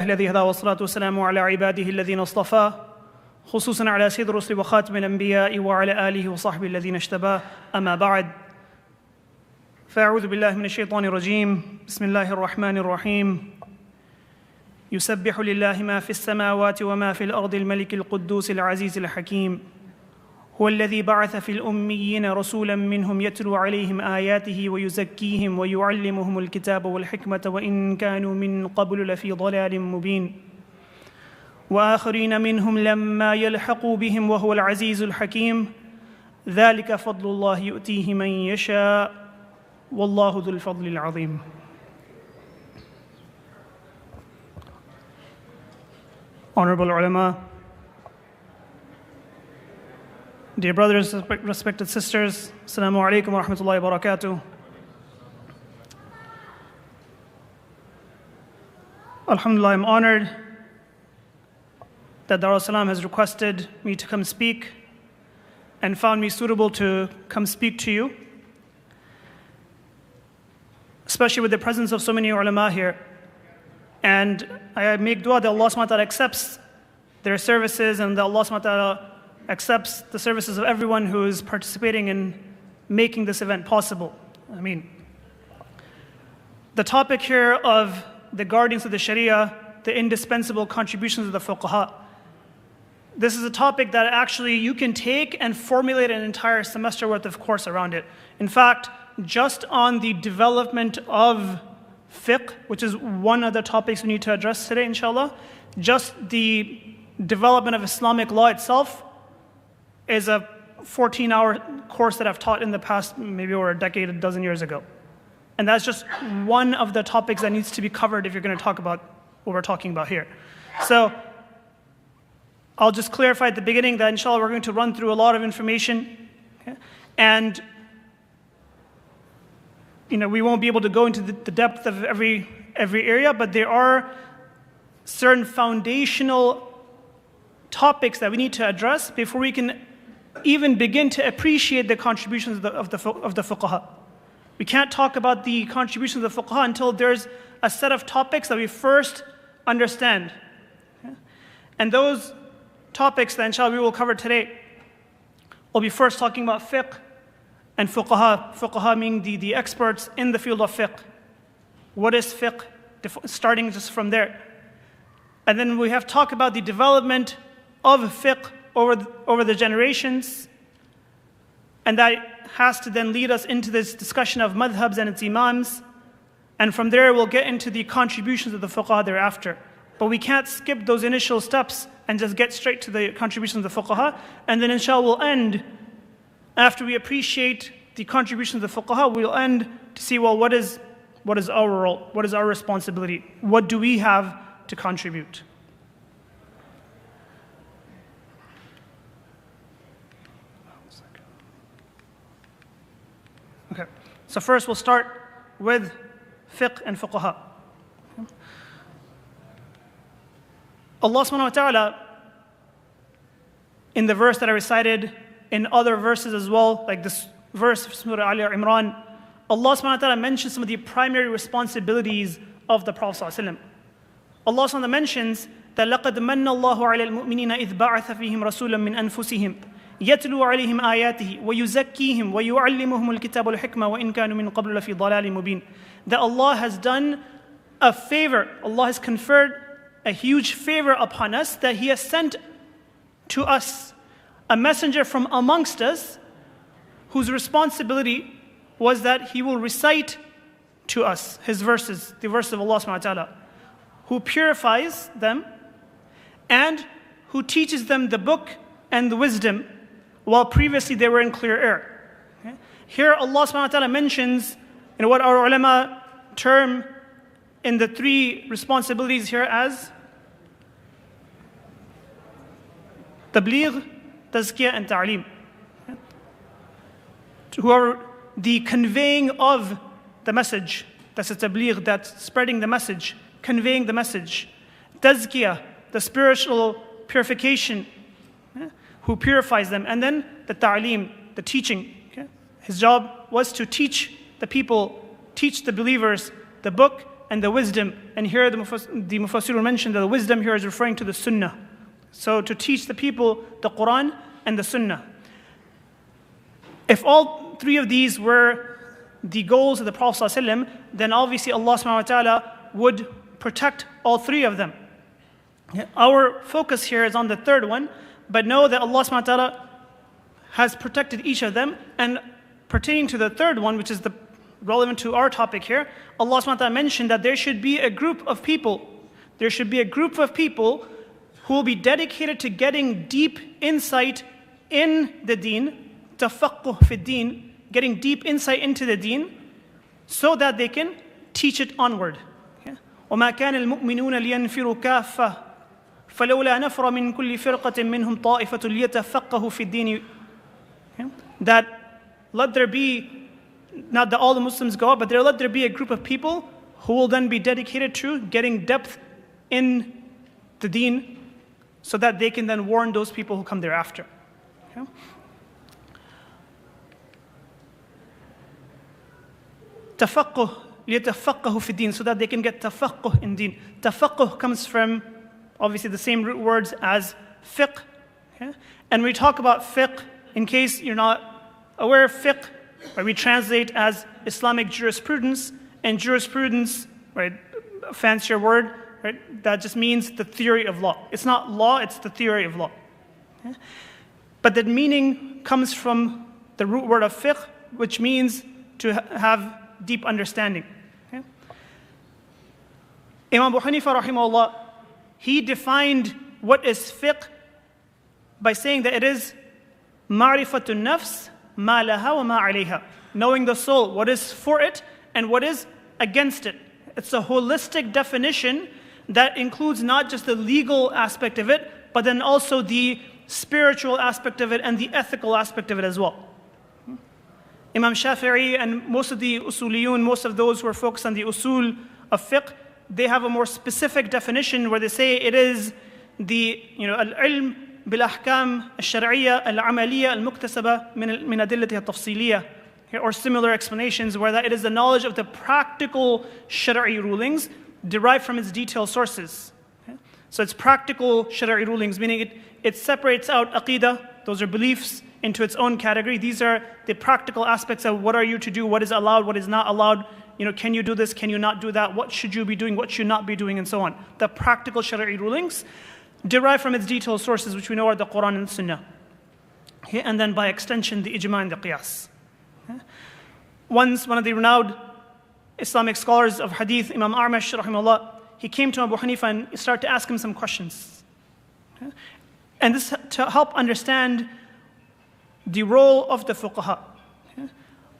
الذي هدى والصلاة والسلام على عباده الذين اصطفى خصوصا على سيد الرسل وخاتم الأنبياء وعلى آله وصحبه الذين اجتباه أما بعد فأعوذ بالله من الشيطان الرجيم بسم الله الرحمن الرحيم يسبح لله ما في السماوات وما في الأرض الملك القدوس العزيز الحكيم هو الذي بعث في الأميين رسولا منهم يتلو عليهم آياته ويزكيهم ويعلمهم الكتاب والحكمة وإن كانوا من قبل لفي ضلال مبين وآخرين منهم لما يلحقوا بهم وهو العزيز الحكيم ذلك فضل الله يؤتيه من يشاء والله ذو الفضل العظيم. Honorable ulama, dear brothers, respected sisters, Assalamu alaikum wa rahmatullahi wa barakatuh. Alhamdulillah, I'm honored that Darul Salam has requested me to come speak and found me suitable to come speak to you, especially with the presence of so many ulama here. And I make dua that Allah subhanahu wa ta'ala accepts their services and that Allah subhanahu wa ta'ala accepts the services of everyone who is participating in making this event possible. Ameen. The topic here of the guardians of the Shariah, the indispensable contributions of the Fuqaha. This is a topic that actually you can take and formulate an entire semester worth of course around it. In fact, just on the development of fiqh, which is one of the topics we need to address today, inshallah, just the development of Islamic law itself is a 14-hour course that I've taught in the past, maybe over a decade, a dozen years ago. And that's just one of the topics that needs to be covered if you're going to talk about what we're talking about here. So I'll just clarify at the beginning that inshallah we're going to run through a lot of information, okay? And we won't be able to go into the depth of every area, but there are certain foundational topics that we need to address before we can even begin to appreciate the contributions of the Fuqaha. We can't talk about the contributions of the Fuqaha until there's a set of topics that we first understand. Okay? And those topics that inshallah we will cover today, we'll be first talking about fiqh and fuqaha meaning the experts in the field of fiqh. What is fiqh? Starting just from there. And then we have talk about the development of fiqh over the generations. And that has to then lead us into this discussion of madhhabs and its imams. And from there we'll get into the contributions of the fuqaha thereafter. But we can't skip those initial steps and just get straight to the contributions of the fuqaha. And then inshallah we'll end, after we appreciate the contributions of the fuqaha, we'll end to see, well, what is our role? What is our responsibility? What do we have to contribute? Okay, so first we'll start with fiqh and fuqaha. Allah subhanahu wa ta'ala, in the verse that I recited, in other verses as well, like this verse of Surah Al-Imran, Allah subhanahu wa ta'ala mentions some of the primary responsibilities of the Prophet sallallahu alaihi wasallam. Allah subhanahu wa ta'ala mentions that لَقَدْ مَنَّ اللَّهُ عَلَى الْمُؤْمِنِينَ إِذْ بَعَثَ فِيهِمْ رَسُولًا مِّنْ أَنفُسِهِمْ يَتْلُو عَلَيْهِمْ آيَاتِهِ وَيُزَكِّيهِمْ وَيُعَلِّمُهُمُ الْكِتَابَ وَالْحِكْمَةَ وَإِنْ كَانُوا مِنْ قَبْلُ لَفِي ضَلَالٍ مُبِينٍ. That Allah has done a favor, Allah has conferred a huge favor upon us, that He has sent to us a messenger from amongst us whose responsibility was that he will recite to us his verses, the verses of Allah subhanahu wa ta'ala, who purifies them and who teaches them the book and the wisdom, while previously they were in clear error. Okay? Here Allah subhanahu wa ta'ala mentions what our ulama term in the three responsibilities here as tabligh, tazkiyah, and ta'aleem. Whoever the conveying of the message, that's a tabligh, that's spreading the message, conveying the message. Tazkiyah, the spiritual purification, who purifies them. And then the ta'aleem, the teaching. Okay? His job was to teach the people, teach the believers the book and the wisdom. And here the Mufassirun mentioned that the wisdom here is referring to the Sunnah. So to teach the people the Quran and the Sunnah. If all three of these were the goals of the Prophet ﷺ, then obviously Allah subhanahu wa ta'ala would protect all three of them. Our focus here is on the third one, but know that Allah subhanahu wa ta'ala has protected each of them. And pertaining to the third one, which is relevant to our topic here, Allah subhanahu wa ta'ala mentioned that there should be a group of people. There should be a group of people who will be dedicated to getting deep insight in the deen, tafaqquh fi deen, getting deep insight into the deen, so that they can teach it onward. وَمَا كَانَ الْمُؤْمِنُونَ لِيَنْفِرُوا كَافَّةً فَلَوْلَا نَفَرَ مِنْ كُلِّ فِرْقَةٍ مِّنْهُمْ طَائِفَةٌ لِيَتَفَقَّهُوا فِي الدِّينِ. That let there be, not that all the Muslims go up, but let there be a group of people who will then be dedicated to getting depth in the deen, so that they can then warn those people who come thereafter. Tafaqquh, لِيَتَفَقَّهُوا فِي الدِّينِ, so that they can get tafaqquh in deen. Tafaqquh comes from obviously the same root words as fiqh. And we talk about fiqh, in case you're not aware of fiqh, right, we translate as Islamic jurisprudence, and jurisprudence, right, a fancier word, right, that just means the theory of law. It's not law, it's the theory of law. But the meaning comes from the root word of fiqh, which means to have deep understanding. Imam Abu Hanifa rahimahullah, he defined what is fiqh by saying that it is ma'rifatun nafs ma laha wa ma alayha, knowing the soul, what is for it and what is against it. It's a holistic definition that includes not just the legal aspect of it, but then also the spiritual aspect of it and the ethical aspect of it as well. Imam Shafi'i and most of the usuliyun, most of those who are focused on the usul of fiqh, they have a more specific definition where they say it is the al-ilm bil-ahkam al-shar'iyya al-amaliyya al-muktasaba min adillatiha al-tafsiliyya, or similar explanations where that it is the knowledge of the practical shari'i rulings derived from its detailed sources. So it's practical shari'i rulings, meaning it separates out aqidah, those are beliefs, into its own category. These are the practical aspects of what are you to do, what is allowed, what is not allowed. Can you do this, can you not do that, what should you be doing, what should not be doing, and so on. The practical shari'i rulings derive from its detailed sources, which we know are the Quran and the Sunnah. And then by extension, the ijma and the qiyas. Once, one of the renowned Islamic scholars of hadith, Imam Amash rahimahullah, he came to Abu Hanifa and started to ask him some questions. And this to help understand the role of the fuqaha.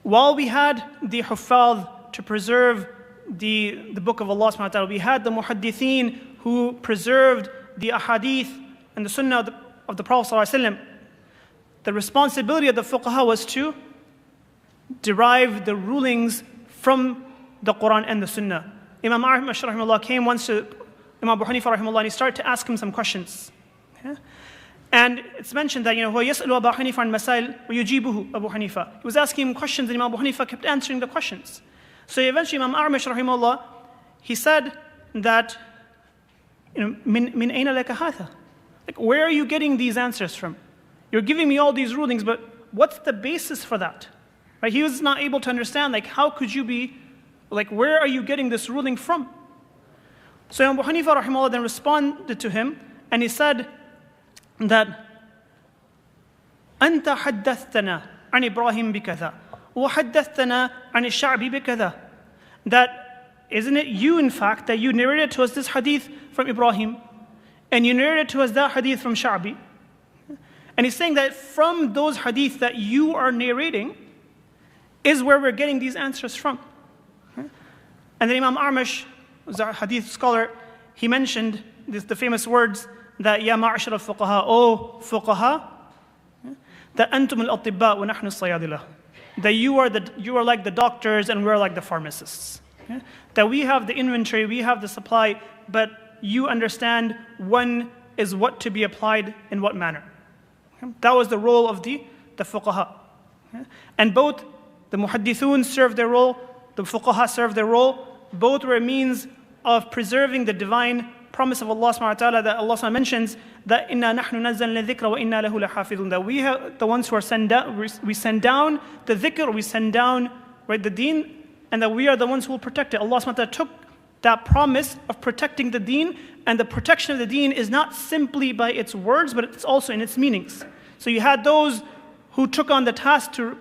While we had the huffaz to preserve the book of Allah subhanahu wa ta'ala, we had the muhaddithin who preserved the ahadith and the sunnah of the Prophet sallallahu alaihi wasallam. The responsibility of the fuqaha was to derive the rulings from the Quran and the Sunnah. Imam Ahmad rahimahullah came once to Imam Abu Hanifa rahimahullah and he started to ask him some questions. And it's mentioned that, هو يسأل أبا حنيفة عن مسائل ويجيبه أبو حنيفة. He was asking him questions and Imam Abu Hanifa kept answering the questions. So eventually Imam Ahmad rahimahullah, he said that, من أين لك هذا? Like, where are you getting these answers from? You're giving me all these rulings, but what's the basis for that? Right? He was not able to understand, like, how could you be, like, where are you getting this ruling from? So Imam Abu Hanifa rahimahullah then responded to him and he said that أنت حدثتنا عن إبراهيم بكذا وحدثتنا عن الشعب بكذا. That isn't it you, in fact, that you narrated to us this hadith from Ibrahim and you narrated to us that hadith from Sha'bi. And he's saying that from those hadith that you are narrating is where we're getting these answers from. And then Imam Amash, who's a hadith scholar, he mentioned the famous words that Ya ma'ashar al-fuqaha, O fuqaha, that antum al-atibba wa nahnu as-sayadila, that you are like the doctors and we're like the pharmacists. That we have the inventory, we have the supply, but you understand when is what to be applied in what manner. That was the role of the fuqaha. And both the muhaddithun served their role, the fuqaha served their role both were a means of preserving the divine promise of Allah subhanahu wa ta'ala, that Allah subhanahu mentions that inna nahnu nazzalna dhikra wa inna lahu lahafidhun, that we have the ones who are we send down the dhikr, we send down, right, the deen, and that we are the ones who will protect it. Allah subhanahu wa ta'ala took that promise of protecting the deen, and the protection of the deen is not simply by its words, but it's also in its meanings. So you had those who took on the task to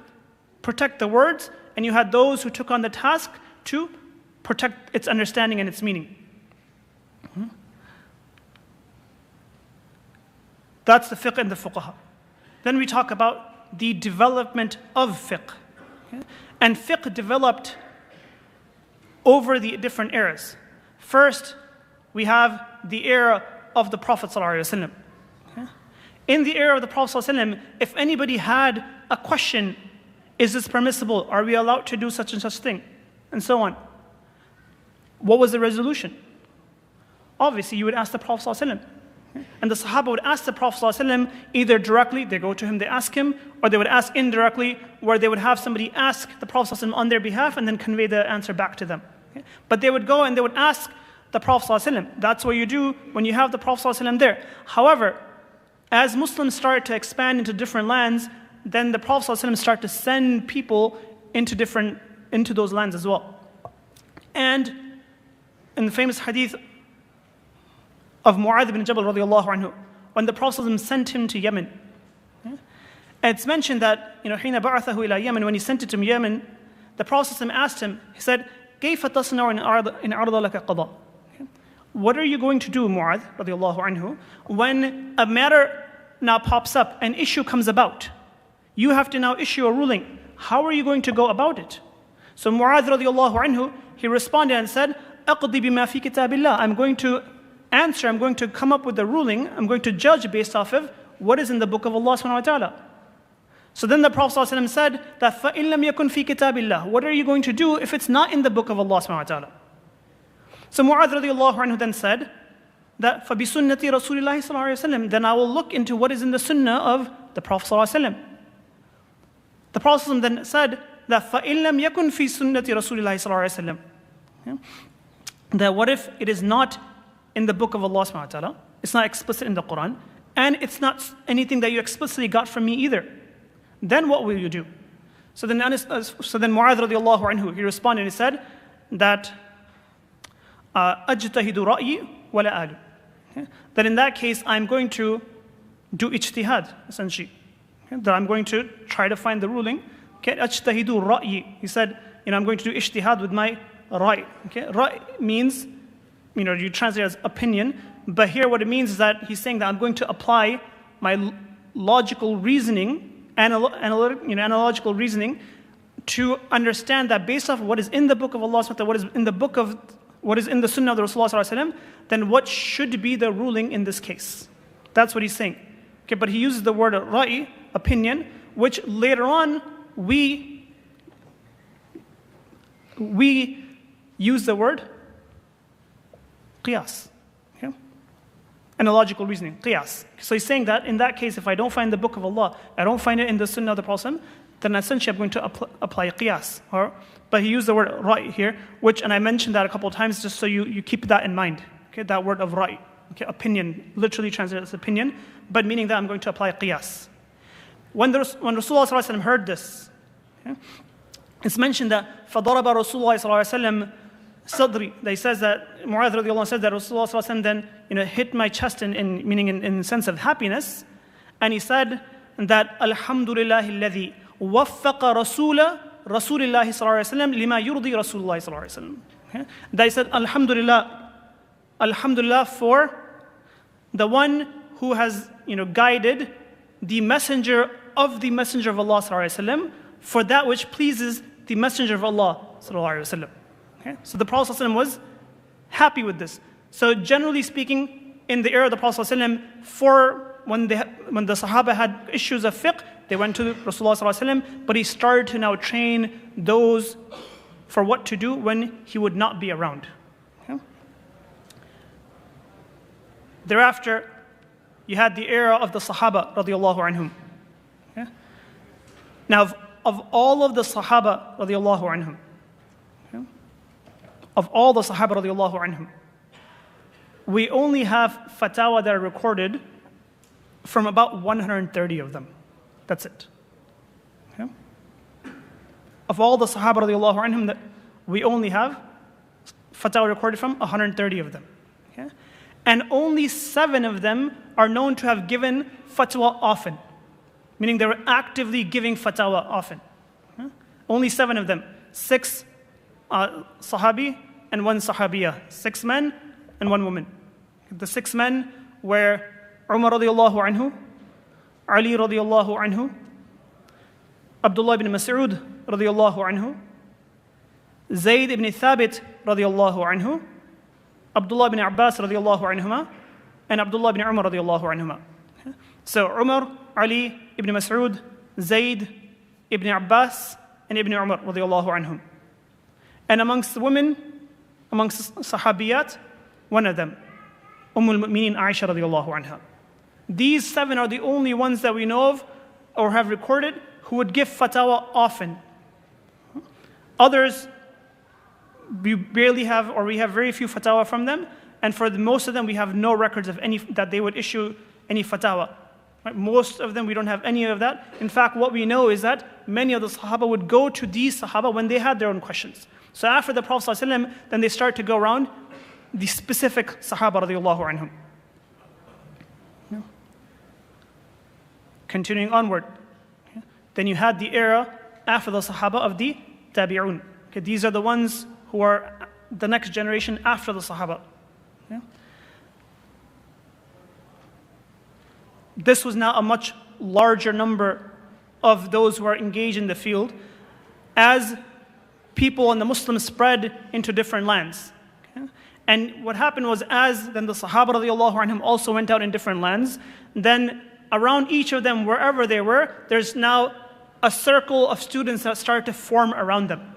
protect the words, and you had those who took on the task to protect its understanding and its meaning. That's the fiqh and the fuqaha. Then we talk about the development of fiqh. And fiqh developed over the different eras. First, we have the era of the Prophet ﷺ. In the era of the Prophet ﷺ, if anybody had a question, is this permissible? Are we allowed to do such and such thing? And so on. What was the resolution? Obviously, you would ask the Prophet ﷺ. And the Sahaba would ask the Prophet ﷺ either directly, they go to him, they ask him, or they would ask indirectly, where they would have somebody ask the Prophet ﷺ on their behalf and then convey the answer back to them. But they would go and they would ask the Prophet ﷺ. That's what you do when you have the Prophet ﷺ there. However, as Muslims started to expand into different lands, then the Prophet ﷺ started to send people into those lands as well. And in the famous hadith of Mu'adh ibn Jabal radiallahu anhu, when the Prophet ﷺ sent him to Yemen, and it's mentioned that, حين بعثه إلى Yemen, when he sent it to Yemen, the Prophet ﷺ asked him, he said, كيف تصنع إن عرض لك قضاء? What are you going to do, Mu'adh radiallahu anhu, when a matter now pops up, an issue comes about? You have to now issue a ruling. How are you going to go about it? So Mu'adh radiallahu anhu, he responded and said, أقضي بما في كتاب الله. I'm going to come up with a ruling, I'm going to judge based off of what is in the book of Allah subhanahu wa ta'ala. So then the Prophet ﷺ said that فَإِن لَمْ يَكُنْ فِي كِتَابِ اللَّهِ. What are you going to do if it's not in the book of Allah subhanahu wa ta'ala? So Mu'adh radiallahu anhu then said that فَبِسُنَّةِ رَسُولِ اللَّهِ صَلَّى اللَّهُ عَلَيْهِ وسلم. Then I will look into what is in the sunnah of the Prophet ﷺ. The Prophet ﷺ then said that فَإِن لَمْ يَكُنْ فِي سُنَّةِ رَسُولِ اللَّهِ صَلَّى اللَّهُ عَلَيْهِ وسلم. That what if it is not in the book of Allah subhanahu wa ta'ala, it's not explicit in the Quran, and it's not anything that you explicitly got from me either, then what will you do? So then Mu'adh radiallahu anhu, he responded and he said that أَجْتَهِدُ رَأْيِي وَلَا آلُ. That in that case, I'm going to do ijtihad, essentially. That I'm going to try to find the ruling. أَجْتَهِدُ رَأْيِي. He said, I'm going to do ijtihad with my ra'i. Ra'i means, you translate it as opinion, but here what it means is that he's saying that I'm going to apply my logical reasoning, analogical reasoning, to understand that based off what is in the book of Allah, what is in the sunnah of the Rasulullah, then what should be the ruling in this case? That's what he's saying. But he uses the word ra'i, opinion, which later on we use the word qiyas. Analogical reasoning, qiyas. So he's saying that in that case, if I don't find the book of Allah, I don't find it in the sunnah of the Prophet, then essentially I'm going to apply qiyas. But he used the word ra'i here, and I mentioned that a couple of times just so you keep that in mind. That word of ra'i, opinion, literally translated as opinion, but meaning that I'm going to apply qiyas. When Rasulullah ﷺ heard this, it's mentioned that فَضَرَبَ رَسُولُ اللَّهِ ﷺ sadri. They says that Mu'adh radiallahu anhu said that Rasulullah ﷺ then hit my chest meaning in sense of happiness, and he said that Alhamdulillah alladhi waffaqa Rasulillahi sallallahu alaihi wasallam lima yurdi Rasulullah sallallahu alaihi wasallam. They said Alhamdulillah for the one who has guided the messenger of Allah sallallahu alaihi wasallam for that which pleases the messenger of Allah sallallahu alaihi wasallam. So the Prophet ﷺ was happy with this. So generally speaking, in the era of the Prophet ﷺ, when the Sahaba had issues of fiqh, they went to Rasulullah ﷺ, but he started to now train those for what to do when he would not be around. Thereafter, you had the era of the Sahaba radiallahu anhum. Now, of all of the Sahaba radiallahu anhum, of all the Sahaba radiallahu anhum, we only have fatwa that are recorded from about 130 of them. That's it. Okay? Of all the Sahaba radiallahu anhum, that we only have fatwa recorded from 130 of them. Okay? And only 7 of them are known to have given fatwa often, meaning they were actively giving fatwa often. Okay? Only 7 of them. 6 Sahabi and 1 Sahabiyah. 6 men and 1 woman. The 6 men were Umar radiallahu anhu, Ali radiallahu anhu, Abdullah ibn Mas'ud radiallahu anhu, Zayd ibn Thabit radiallahu anhu, Abdullah ibn Abbas radiallahu anhuma, and Abdullah ibn Umar radiallahu anhuma. So Umar, Ali ibn Mas'ud, Zayd ibn Abbas, and Ibn Umar radiallahu anhum. And amongst the women, amongst Sahabiyat, one of them, al-Mu'mineen Aisha radiallahu anha. These 7 are the only ones that we know of or have recorded who would give fatwa often. Others, we barely have, or we have very few fatwa from them, and for most of them we have no records of any that they would issue any fatwa. Right? Most of them we don't have any of that. In fact, what we know is that many of the Sahaba would go to these Sahaba when they had their own questions. So after the Prophet ﷺ, then they start to go around the specific Sahaba radiallahu anhum. Continuing onward. Then you had the era after the Sahaba of the Tabi'un. Okay, these are the ones who are the next generation after the Sahaba. Okay. This was now a much larger number of those who are engaged in the field as people and the Muslims spread into different lands. Okay. And what happened was, as then the Sahaba radiallahu anhum also went out in different lands, then around each of them, wherever they were, there's now a circle of students that start to form around them.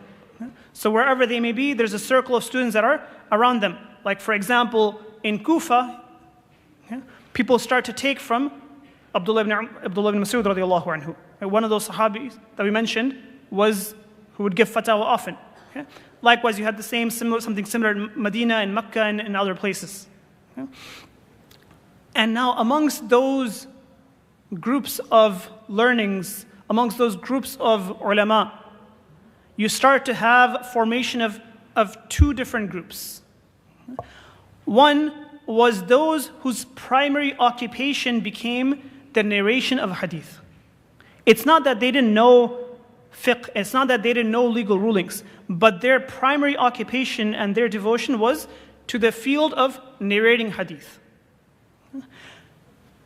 So wherever they may be, there's a circle of students that are around them. Like for example, in Kufa, people start to take from Abdullah ibn Mas'ud radiallahu anhu. One of those Sahabis that we mentioned was who would give fatwa often. Okay? Likewise, you had the something similar in Medina and Mecca and in other places. Okay? And now amongst those groups of learnings, amongst those groups of ulama, you start to have formation of 2 different groups. One was those whose primary occupation became the narration of hadith. It's not that they didn't know fiqh, it's not that they didn't know legal rulings, but their primary occupation and their devotion was to the field of narrating hadith.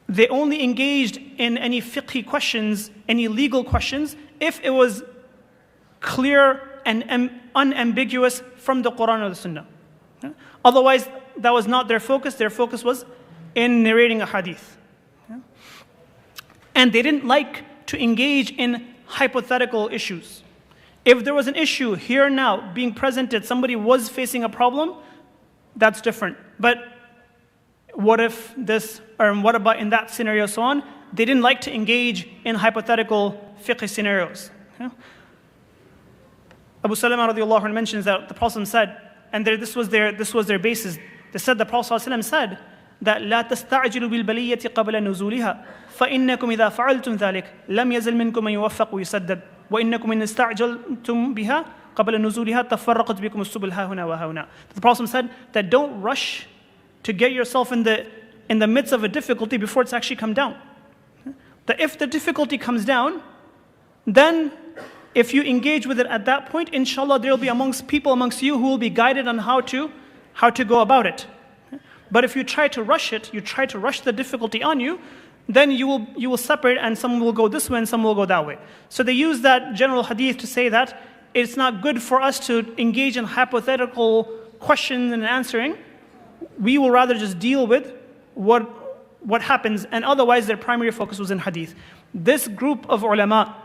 They only engaged in any fiqhi questions, any legal questions, if it was clear and unambiguous from the Quran or the Sunnah. Otherwise, that was not their focus. Their focus was in narrating a hadith. And they didn't like to engage in hypothetical issues. If there was an issue here and now being presented, somebody was facing a problem, that's different. But what if this, or what about in that scenario, so on? They didn't like to engage in hypothetical fiqh scenarios. Abu Salama radiallahu anhu mentions that the Prophet said, and this was their basis. They said the Prophet said that لا تستعجلوا بالبلية قبل نزولها فإنكم إذا فعلتم ذلك لم يزل منكم من يوفق ويسدد وإنكم إن استعجلتم بها قبل نزولها تفرقت بكم السبل ها هنا وها هنا. The Prophet said that don't rush to get yourself in the midst of a difficulty before it's actually come down. That if the difficulty comes down, then if you engage with it at that point, inshallah there will be people amongst you who will be guided on how to go about it. But if you try to rush it, you try to rush the difficulty on you, then you will separate, and some will go this way and some will go that way. So they use that general hadith to say that it's not good for us to engage in hypothetical questions and answering. We will rather just deal with what happens, and otherwise their primary focus was in hadith. This group of ulama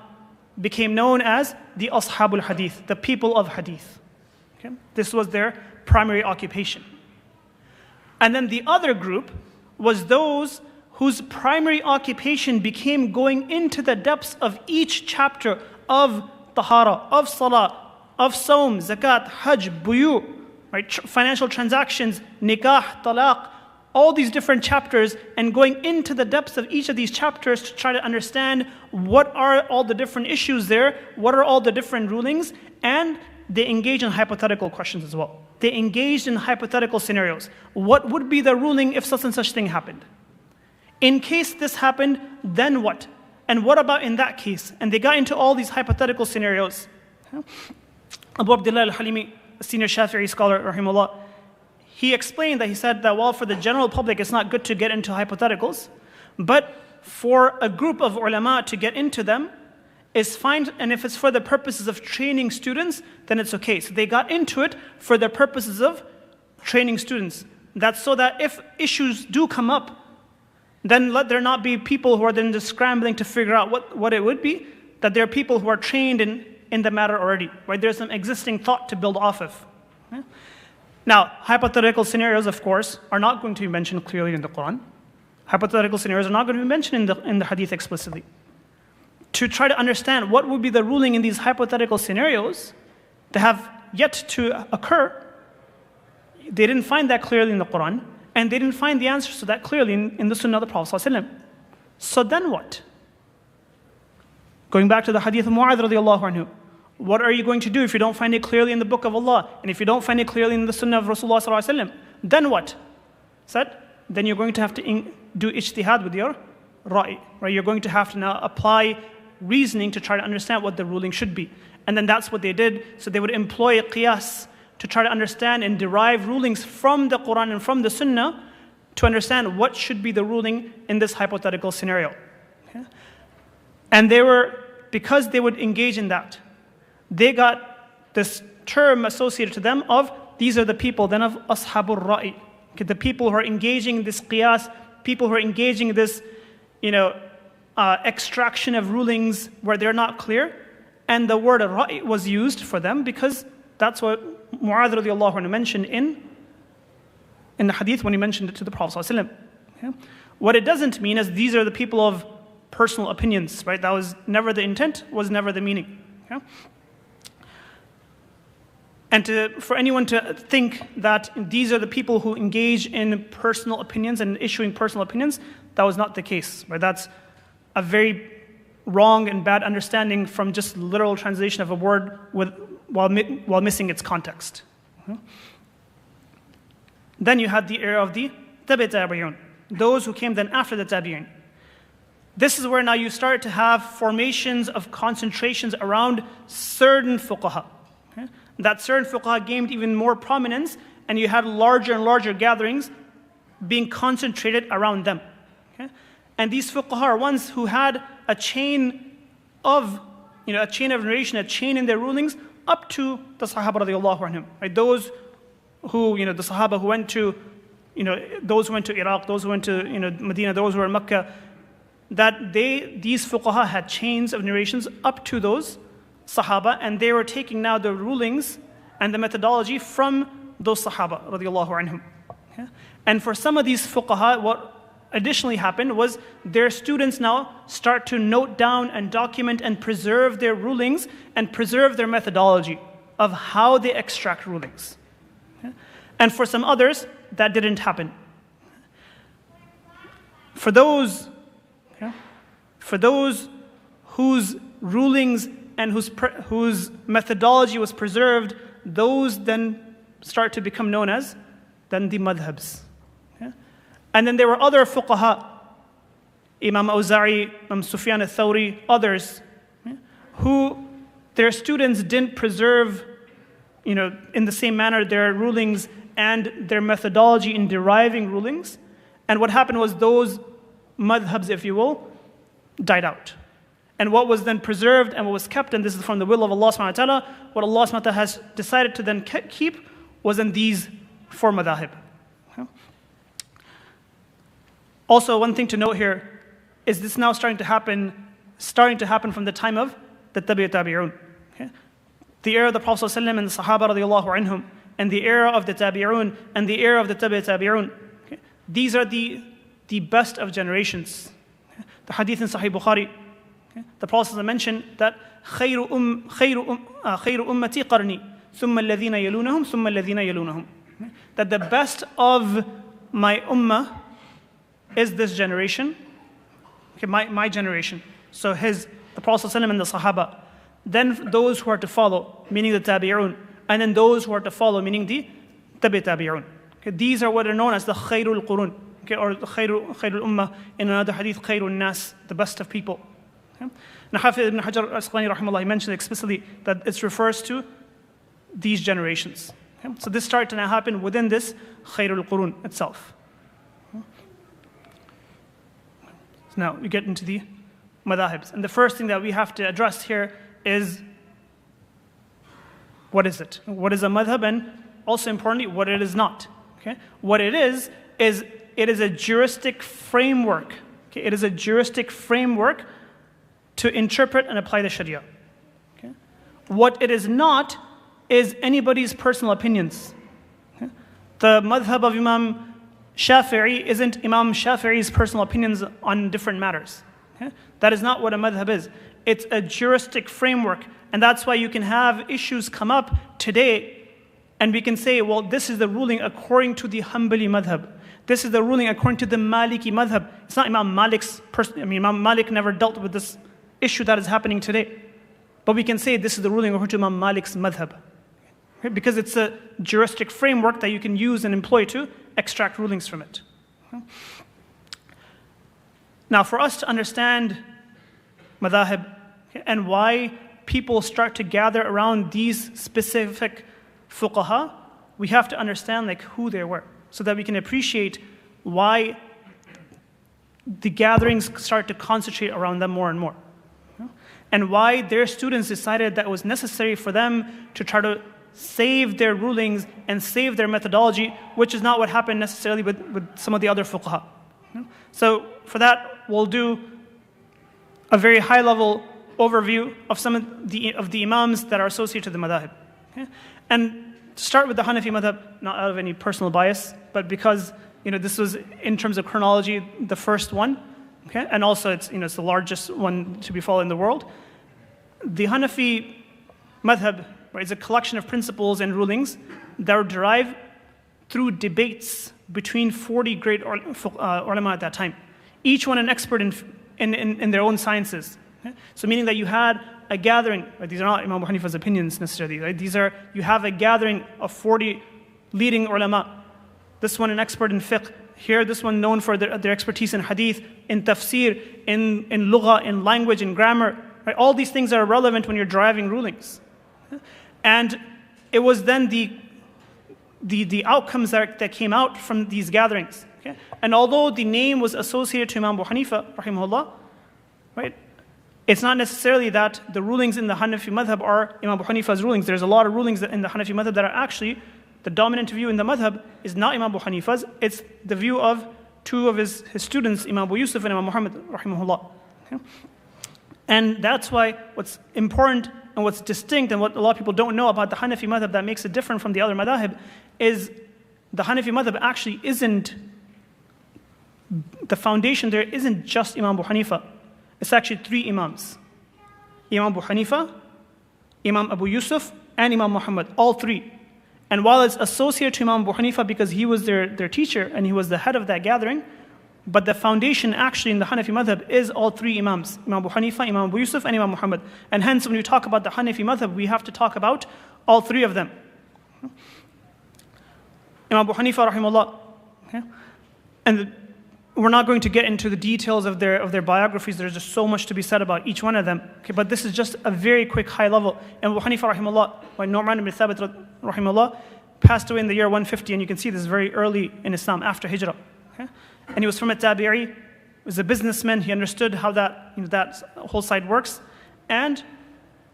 became known as the Ashabul Hadith, the people of hadith. Okay? This was their primary occupation. And then the other group was those whose primary occupation became going into the depths of each chapter of tahara, of salah, of saum, zakat, hajj, buyu, right? Financial transactions, nikah, talaq, all these different chapters, and going into the depths of each of these chapters to try to understand what are all the different issues there, what are all the different rulings, and they engage in hypothetical questions as well. They engaged in hypothetical scenarios. What would be the ruling if such and such thing happened? In case this happened, then what? And what about in that case? And they got into all these hypothetical scenarios. Abu Abdullah al-Halimi, a senior Shafi'i scholar, rahimahullah, he explained that he said that, well, for the general public, it's not good to get into hypotheticals, but for a group of ulama to get into them is fine, and if it's for the purposes of training students, then it's okay. So they got into it for the purposes of training students. That's so that if issues do come up, then let there not be people who are then just scrambling to figure out what it would be, that there are people who are trained in the matter already, right? There's some existing thought to build off of. Okay? Now, hypothetical scenarios, of course, are not going to be mentioned clearly in the Quran. Hypothetical scenarios are not going to be mentioned in the hadith explicitly. To try to understand what would be the ruling in these hypothetical scenarios that have yet to occur, they didn't find that clearly in the Quran, and they didn't find the answers to that clearly in the Sunnah of the Prophet ﷺ. So then what? Going back to the hadith of Mu'adh radiallahu anhu, what are you going to do if you don't find it clearly in the book of Allah, and if you don't find it clearly in the Sunnah of Rasulullah ﷺ? Then what? Said, then you're going to have to do ijtihad with your ra'i, right? You're going to have to now apply reasoning to try to understand what the ruling should be. And then that's what they did. So they would employ a qiyas to try to understand and derive rulings from the Quran and from the Sunnah to understand what should be the ruling in this hypothetical scenario. Okay? And because they would engage in that, they got this term associated to them of, these are the people then of ashabul ra'i. Okay, the people who are engaging in this qiyas, people who are engaging in this, extraction of rulings where they're not clear. And the word ra'i was used for them because that's what Mu'adh radiallahu anhu mentioned in the hadith when he mentioned it to the Prophet ﷺ. Okay? What it doesn't mean is these are the people of personal opinions, right? That was never the intent, was never the meaning. Okay? And for anyone to think that these are the people who engage in personal opinions and issuing personal opinions, that was not the case. Right? That's a very wrong and bad understanding from just literal translation of a word while missing its context. Okay? Then you had the era of the tabi'un, those who came then after the tabi'un. This is where now you start to have formations of concentrations around certain fuqaha. Okay? That certain fuqaha gained even more prominence, and you had larger and larger gatherings being concentrated around them. Okay? And these fuqaha are ones who had a chain of narration, a chain in their rulings up to the Sahaba radiallahu anhum. Right? Those who, the Sahaba who went to, those who went to Iraq, those who went to, Medina, those who were in Mecca, that these fuqaha had chains of narrations up to those Sahaba, and they were taking now the rulings and the methodology from those Sahaba radiallahu anhum. Okay? And for some of these fuqaha, what additionally happened was their students now start to note down and document and preserve their rulings and preserve their methodology of how they extract rulings. Okay? And for some others, that didn't happen. For those whose rulings and whose methodology was preserved, those then start to become known as then the madhhabs. Okay? And then there were other fuqaha, Imam Awza'i, Imam Sufyan al-Thawri, others, okay, who their students didn't preserve, in the same manner their rulings and their methodology in deriving rulings. And what happened was those madhhabs, if you will, died out. And what was then preserved and what was kept, and this is from the will of Allah subhanahu wa ta'ala, what Allah subhanahu wa ta'ala has decided to then keep was in these four madhahib. Okay? Also, one thing to note here is this now starting to happen from the time of the tabi'un. Okay? The era of the Prophet ﷺ and the Sahaba radiallahu anhum, and the era of the tabi'un and the era of the tabi'un. Okay? These are the best of generations. Okay? The hadith in Sahih Bukhari, okay? The Prophet mentioned that خير أمتي قرني, ثم الذين يلونهم ثم الذين يلونهم. That the best of my ummah is this generation, okay, my generation. So the Prophet ﷺ and the Sahaba. Then those who are to follow, meaning the Tabi'un. And then those who are to follow, meaning the Tabi'un. Okay, these are what are known as the Khairul Qurun, okay, or the Khairul Ummah. In another hadith, Khairul Nas, the best of people. Okay? Now, Hafiz ibn Hajar al-Asqalani rahimahullah, he mentioned explicitly that it refers to these generations. Okay? So this started to now happen within this Khairul Qurun itself. Okay? So now we get into the madhhabs. And the first thing that we have to address here is, what is it? What is a madhhab? And also importantly, what it is not. Okay? What it is it is a juristic framework. Okay? It is a juristic framework to interpret and apply the Shariah. Okay? What it is not is anybody's personal opinions. Okay? The madhhab of Imam Shafi'i isn't Imam Shafi'i's personal opinions on different matters. Okay? That is not what a madhhab is. It's a juristic framework. And that's why you can have issues come up today and we can say, well, this is the ruling according to the Hanbali madhhab. This is the ruling according to the Maliki madhhab. It's not Imam Malik's Imam Malik never dealt with this issue that is happening today. But we can say this is the ruling according to Imam Malik's madhhab. Okay? Because it's a juristic framework that you can use and employ to extract rulings from it. Okay? Now, for us to understand madhahib, okay, and why people start to gather around these specific fuqaha, we have to understand who they were, so that we can appreciate why the gatherings start to concentrate around them more and more. And why their students decided that it was necessary for them to try to save their rulings and save their methodology, which is not what happened necessarily with some of the other fuqaha. So for that, we'll do a very high-level overview of some of the imams that are associated to the madhahib. Okay? And to start with the Hanafi madhab, not out of any personal bias, but because this was, in terms of chronology, the first one, okay? And also it's the largest one to be followed in the world. The Hanafi madhab, right, is a collection of principles and rulings that were derived through debates between 40 great ulama at that time, each one an expert in their own sciences. Okay? So meaning that you had a gathering, right? These are not Imam Abu Hanifa's opinions necessarily, right? You have a gathering of 40 leading ulama. This one an expert in fiqh, here this one known for their expertise in hadith, in tafsir, in lugha, in language, in grammar. Right? All these things are relevant when you're driving rulings. Okay? And it was then the outcomes that came out from these gatherings. Okay? And although the name was associated to Imam Abu Hanifa, rahimahullah, right, it's not necessarily that the rulings in the Hanafi madhab are Imam Abu Hanifa's rulings. There's a lot of rulings in the Hanafi madhab that are actually, the dominant view in the madhab is not Imam Abu Hanifa's, it's the view of two of his students, Imam Abu Yusuf and Imam Muhammad, rahimahullah. Okay? And that's why what's important and what's distinct and what a lot of people don't know about the Hanafi madhab that makes it different from the other madhahib is the Hanafi madhab actually isn't, the foundation there isn't just Imam Abu Hanifa. It's actually three imams. Imam Abu Hanifa, Imam Abu Yusuf, and Imam Muhammad, all three. And while it's associated to Imam Abu Hanifa because he was their teacher and he was the head of that gathering, but the foundation actually in the Hanafi madhab is all three imams, Imam Abu Hanifa, Imam Abu Yusuf, and Imam Muhammad. And hence when we talk about the Hanafi madhab, we have to talk about all three of them. Imam Abu Hanifa, rahimahullah, okay? And we're not going to get into the details of their biographies. There's just so much to be said about each one of them. Okay, but this is just a very quick high level. And Abu Hanifa, rahimahullah, when Nu'man ibn Thabit, rahimahullah, passed away in the year 150, and you can see this very early in Islam, after Hijrah. Okay? And he was from a Tabi'i, he was a businessman, he understood how that whole side works. And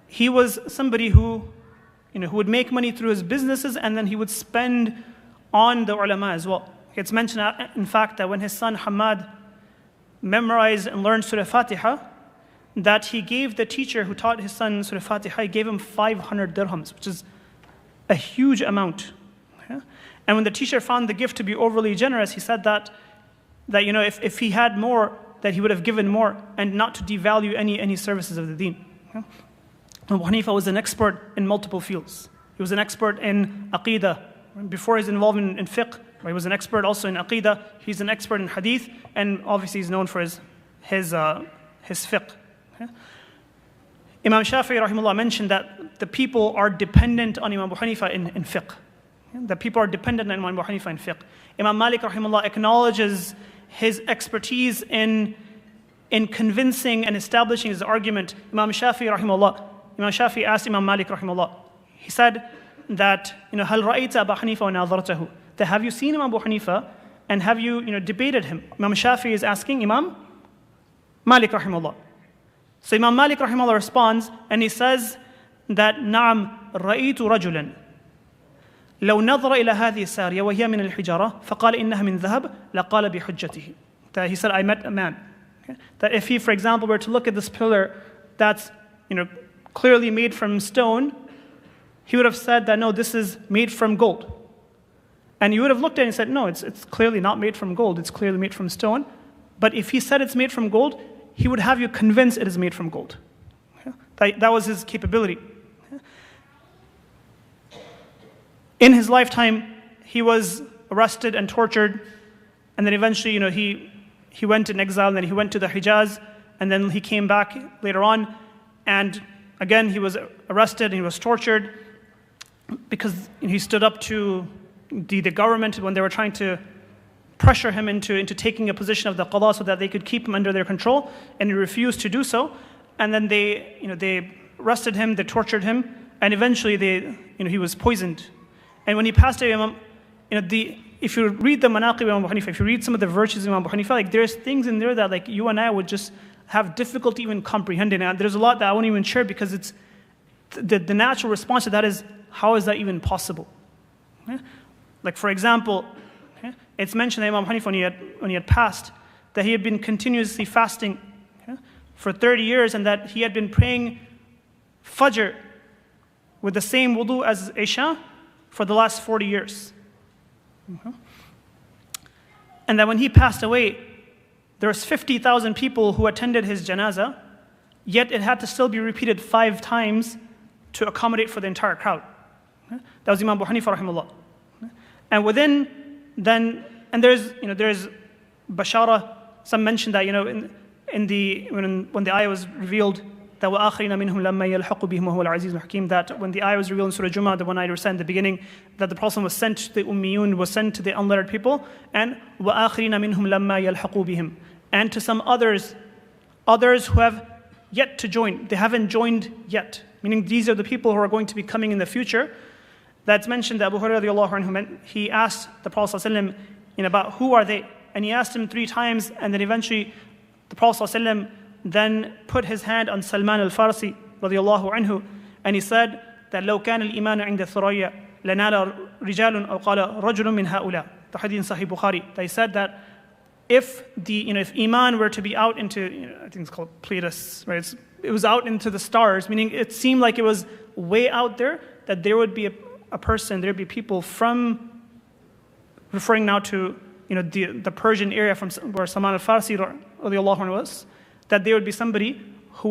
he was somebody who would make money through his businesses, and then he would spend on the ulama as well. It's mentioned, in fact, that when his son Hamad memorized and learned Surah Fatiha, that he gave the teacher who taught his son Surah Fatiha, he gave him 500 dirhams, which is a huge amount. Okay? And when the teacher found the gift to be overly generous, he said that if he had more, that he would have given more, and not to devalue any services of the deen. Okay? Abu Hanifa was an expert in multiple fields. He was an expert in Aqidah. Before his involvement in fiqh, he was an expert also in Aqidah. He's an expert in Hadith, and obviously he's known for his fiqh. Imam Shafi'i rahimahullah mentioned that the people are dependent on Imam Abu Hanifa in fiqh. The people are dependent on Imam Abu Hanifa in fiqh. Imam Malik rahimahullah acknowledges his expertise in convincing and establishing his argument. Imam Shafi'i asked Imam Malik rahimahullah, he said that, هل رأيت أبا حنيفة وناظرته, that have you seen Imam Abu Hanifa and have you, debated him? Imam Shafi'i is asking Imam Malik rahimahullah. So Imam Malik rahimahullah responds and he says that نعم رأيت رجلا لو نظر إلى هذه السارية وهي من الحجارة فقال إنها من ذهب لقال بحجته. That he said, I met a man. Okay? That if he, for example, were to look at this pillar that's clearly made from stone, he would have said that no, this is made from gold. And you would have looked at it and said, no, it's clearly not made from gold, it's clearly made from stone. But if he said it's made from gold, he would have you convinced it is made from gold. That was his capability. In his lifetime, he was arrested and tortured, and then eventually, he went in exile, and then he went to the Hijaz, and then he came back later on, and again he was arrested and he was tortured because he stood up to the government when they were trying to pressure him into taking a position of the qada so that they could keep him under their control, and he refused to do so. And then they arrested him, they tortured him, and eventually he was poisoned. And when he passed away, if you read the Manaqib of Imam Abu Hanifa, if you read some of the virtues of Imam Abu Hanifa, there's things in there that you and I would just have difficulty even comprehending. And there's a lot that I won't even share because it's the natural response to that is, how is that even possible? Like for example, it's mentioned that Imam Abu Hanifa, when he had passed, that he had been continuously fasting for 30 years and that he had been praying Fajr with the same wudu as Isha for the last 40 years. And that when he passed away, there was 50,000 people who attended his janazah, yet it had to still be repeated 5 times to accommodate for the entire crowd. That was Imam Abu Hanifa rahimahullah. And and there's Bashara. Some mentioned that when the ayah was revealed, that وَآخَرِينَ مِنْهُمْ لَمَّا يَلْحَقُ بِهِمْ وَهُوَ الْعَزِيزُ الْحَكِيمُ, that when the ayah was revealed in Surah Jumu'ah, the one I said in the beginning, that the Prophet was sent to the Ummiyun, was sent to the unlettered people, and وَآخَرِينَ مِنْهُمْ لَمَّا يَلْحَقُ بِهِمْ, and to some others who have yet to join. They haven't joined yet, meaning these are the people who are going to be coming in the future. That's mentioned that Abu Hurairah radiallahu anhu, he asked the Prophet ﷺ about who are they, and he asked him 3 times, and then eventually the Prophet ﷺ then put his hand on Salman al-Farsi radiallahu anhu, and he said that لو كان الإيمان عند الثريا لنال رجال أو قال رجل من هؤلاء. The hadith in Sahih Bukhari. They said that if Iman were to be out into, I think it's called Pleiades, right? It was out into the stars, meaning it seemed like it was way out there, that there would be a person, there would be people from, referring now to the Persian area from where Salman al-Farsi radiallahu anhu was, that there would be somebody who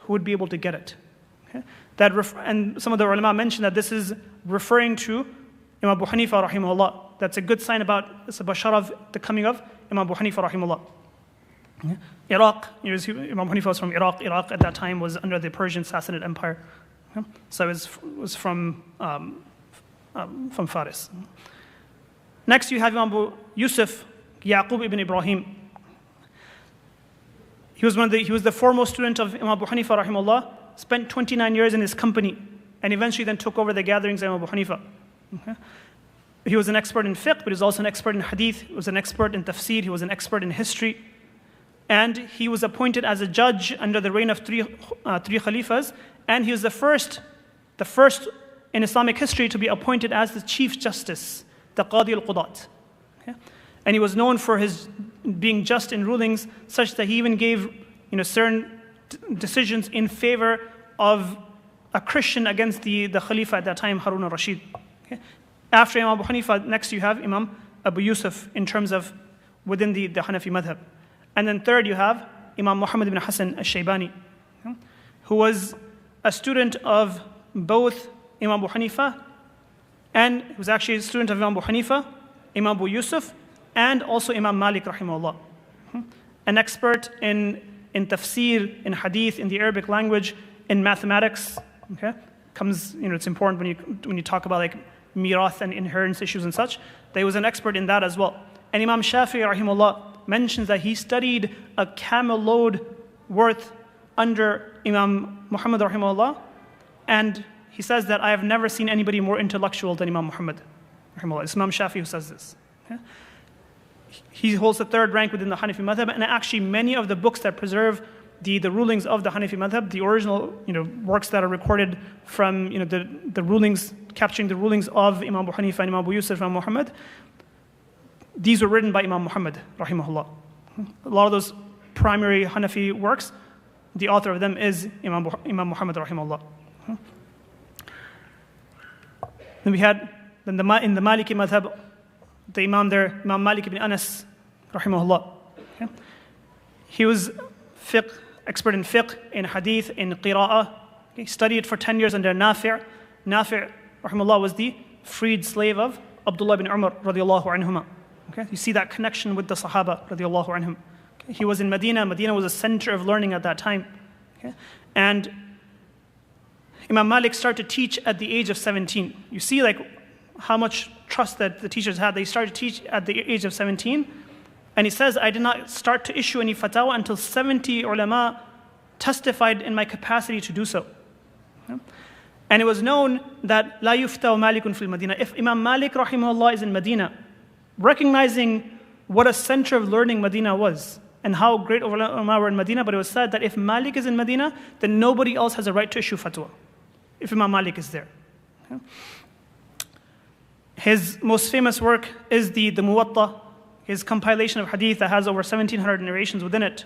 would be able to get it. Okay? And some of the ulama mentioned that this is referring to Imam Abu Hanifa rahimahullah. That's a good sign about, it's a bashar of the coming of Imam Abu Hanifa rahimahullah. Okay? Iraq, Imam Hanifa was from Iraq. Iraq at that time was under the Persian Sassanid Empire. Okay? So it was from Faris. Next you have Imam Abu Yusuf Yaqub ibn Ibrahim. He was the foremost student of Imam Abu Hanifa rahimahullah, spent 29 years in his company, and eventually then took over the gatherings of Imam Abu Hanifa. Okay? He was an expert in fiqh, but he was also an expert in hadith, he was an expert in tafsir, he was an expert in history, and he was appointed as a judge under the reign of three khalifas, and he was the first in Islamic history to be appointed as the chief justice, the Qadi al-Qudat. Okay? And he was known for his being just in rulings, such that he even gave certain decisions in favor of a Christian against the Khalifa at that time, Harun al-Rashid. Okay? After Imam Abu Hanifa, next you have Imam Abu Yusuf in terms of within the Hanafi madhhab. And then third you have Imam Muhammad ibn Hassan al-Shaybani, who was a student of both Imam Abu Hanifa And he was actually a student of Imam Abu Hanifa, Imam Abu Yusuf, and also Imam Malik rahimahullah. An expert in tafsir, in hadith, in the Arabic language, in mathematics. Okay? It's important when you talk about like mirath and inheritance issues and such, that he was an expert in that as well. And Imam Shafi'i rahimahullah mentions that he studied a camel load worth under Imam Muhammad rahimahullah, and he says that I have never seen anybody more intellectual than Imam Muhammad rahimahullah. It's Imam Shafi'i who says this. Okay? He holds the third rank within the Hanafi madhhab, and actually many of the books that preserve the rulings of the Hanafi madhhab, the original works that are recorded from the rulings, capturing the rulings of Imam Abu Hanifa and Imam Abu Yusuf and Muhammad, these were written by Imam Muhammad rahimahullah. A lot of those primary Hanafi works, the author of them is Imam Muhammad rahimahullah. Then we had in the Maliki madhhab, the Imam there, Imam Malik ibn Anas rahimahullah. Okay? He was expert in fiqh, in hadith, in qira'ah. He studied for 10 years under Nafi'. Nafi' rahimahullah was the freed slave of Abdullah ibn Umar radiallahu anhuma. Okay? You see that connection with the Sahaba radiallahu anhum. Okay? He was in Medina. Medina was a center of learning at that time. Okay? And Imam Malik started to teach at the age of 17. You see like how much trust that the teachers had. They started to teach at the age of 17. And he says, I did not start to issue any fatwa until 70 ulama testified in my capacity to do so. Okay? And it was known that La yufta Malikun fil Medina. If Imam Malik rahimahullah is in Medina, recognizing what a center of learning Medina was and how great ulama were in Medina, but it was said that if Malik is in Medina, then nobody else has a right to issue fatwa, if Imam Malik is there. Okay? His most famous work is the Muwatta, his compilation of hadith that has over 1,700 narrations within it.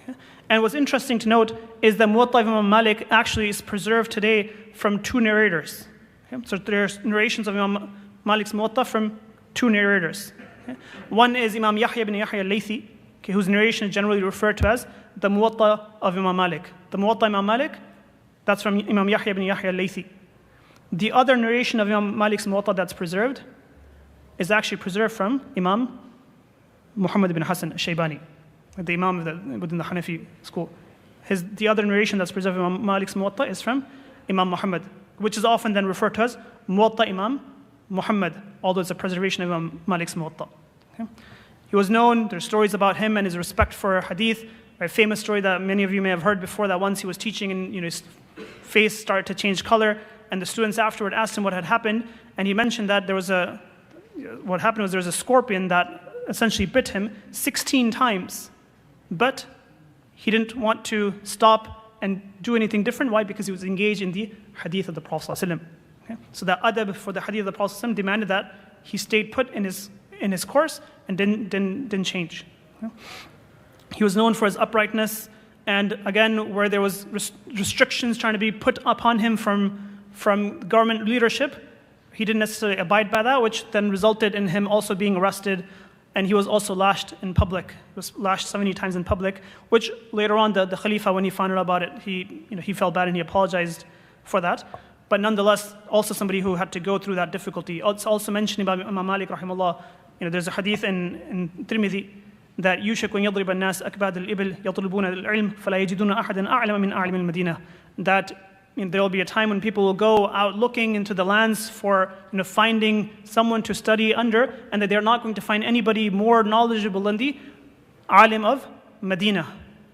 Okay? And what's interesting to note is that Muwatta of Imam Malik actually is preserved today from two narrators. Okay? So there's narrations of Imam Malik's Muwatta from two narrators. Okay? One is Imam Yahya ibn Yahya al-Laythi, okay, whose narration is generally referred to as the Muwatta of Imam Malik. The Muwatta Imam Malik, that's from Imam Yahya ibn Yahya al-Laythi. The other narration of Imam Malik's Muwatta that's preserved is actually preserved from Imam Muhammad ibn Hassan al-Shaybani, the Imam within the Hanafi school. The other narration that's preserved Imam Malik's Muwatta is from Imam Muhammad, which is often then referred to as Muwatta Imam Muhammad, although it's a preservation of Imam Malik's Muwatta. Okay? He was known, there's stories about him and his respect for hadith. A famous story that many of you may have heard before, that once he was teaching and his face started to change color, and the students afterward asked him what had happened, and he mentioned that there was a scorpion that essentially bit him 16 times, but he didn't want to stop and do anything different. Why? Because he was engaged in the hadith of the Prophet ﷺ. Okay? So that adab for the hadith of the Prophet ﷺ demanded that he stayed put in his course and didn't change. Okay? He was known for his uprightness, and again, where there was restrictions trying to be put upon him from government leadership, he didn't necessarily abide by that, which then resulted in him also being arrested, and he was also lashed in public. He was lashed 70 times in public, which later on the Khalifa, when he found out about it, he felt bad and he apologized for that. But nonetheless, also somebody who had to go through that difficulty. It's also mentioned by Imam Malik rahimahullah. There's a hadith in Tirmidhi that يُوشَكُ أَنْ يَضْرِبَ النَّاسَ أَكْبَادَ الْإِبِلِ يَطْلُبُونَ الْعِلْمَ فَلَا يَجِدُونَ أَحَدًا أَعْلَمَ مِنْ أَعْلَمِ الْمَدِينَةِ. That there will be a time when people will go out looking into the lands for finding someone to study under, and that they're not going to find anybody more knowledgeable than the alim of Medina.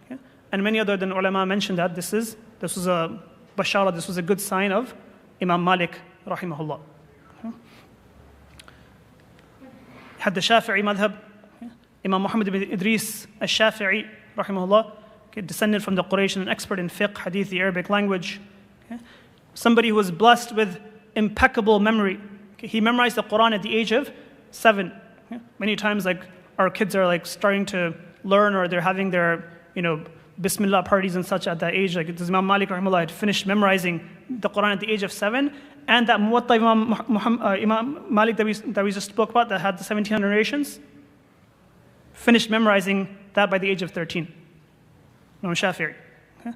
Okay? And many other than ulama mentioned that this was a bashara, this was a good sign of Imam Malik rahimahullah. Okay? Had the Shafi'i madhhab, okay? Imam Muhammad ibn Idris al-Shafi'i rahimahullah, okay, descended from the Quraysh, an expert in fiqh, hadith, the Arabic language. Okay? Somebody who was blessed with impeccable memory. Okay? He memorized the Quran at the age of 7. Okay? Many times, like our kids are like starting to learn, or they're having their Bismillah parties and such at that age. Like Imam Malik rahimahullah had finished memorizing the Quran at the age of 7, and that Muwatta Imam Malik that we just spoke about, that had the 1,700 narrations, finished memorizing that by the age of 13. Imam Shafi'i. Okay?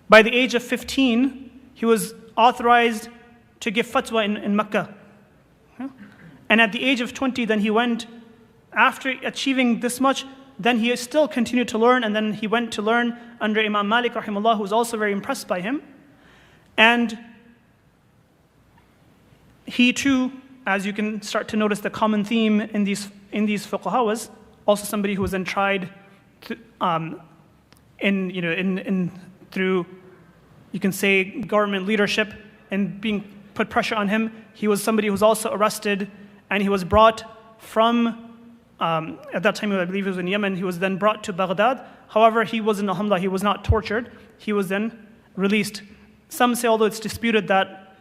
By the age of 15, he was authorized to give fatwa in Mecca. And at the age of 20, then he went, after achieving this much, then he still continued to learn, and then he went to learn under Imam Malik rahimahullah, who was also very impressed by him. And he too, as you can start to notice the common theme in these fuqaha, was also somebody who was then tried through, you can say, government leadership and being put pressure on him. He was somebody who was also arrested, and he was brought from, at that time I believe he was in Yemen, he was then brought to Baghdad. However, he was in alhamdulillah, he was not tortured, he was then released. Some say, although it's disputed, that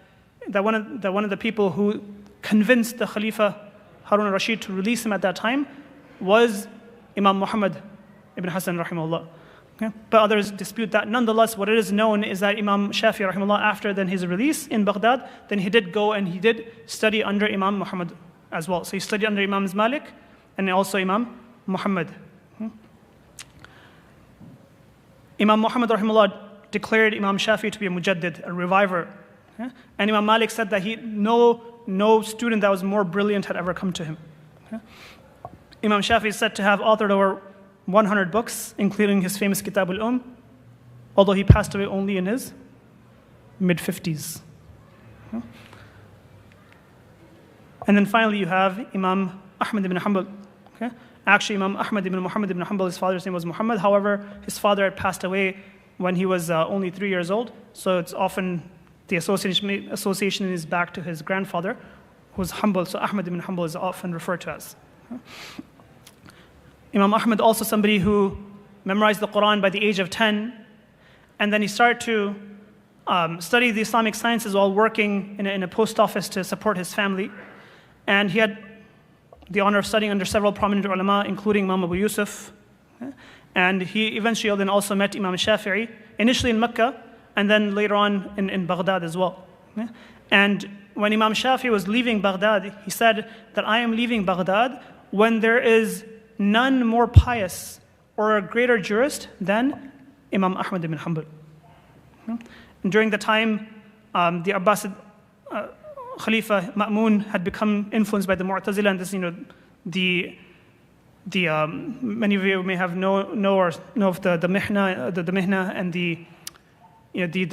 one of the people who convinced the Khalifa Harun al-Rashid to release him at that time was Imam Muhammad ibn Hassan rahimahullah. Okay? But others dispute that. Nonetheless, what it is known is that Imam Shafi rahimahullah, after then his release in Baghdad, then he did go and he did study under Imam Muhammad as well. So he studied under Imam Malik and also Imam Muhammad. Imam Muhammad rahimahullah declared Imam Shafi to be a mujaddid, a reviver. And Imam Malik said that no student that was more brilliant had ever come to him. Imam Shafi is said to have authored over 100 books, including his famous Kitab although he passed away only in his mid-50s. And then finally you have Imam Ahmad ibn Hanbal. Actually, Imam Ahmad ibn Muhammad ibn Hanbal, his father's name was Muhammad. However, his father had passed away when he was only 3 years old. So it's often the association is back to his grandfather, who was Hanbal. So Ahmad ibn Hanbal is often referred to as. Imam Ahmad also somebody who memorized the Quran by the age of 10, and then he started to study the Islamic sciences while working in a post office to support his family. And he had the honor of studying under several prominent ulama, including Imam Abu Yusuf. And he eventually then also met Imam Shafi'i, initially in Mecca, and then later on in Baghdad as well. And when Imam Shafi'i was leaving Baghdad, he said that I am leaving Baghdad when there is none more pious or a greater jurist than Imam Ahmad ibn Hanbal. And during the time, the Abbasid Khalifa Ma'mun had become influenced by the Mu'tazila, and this, many of you may have know of the mihna and the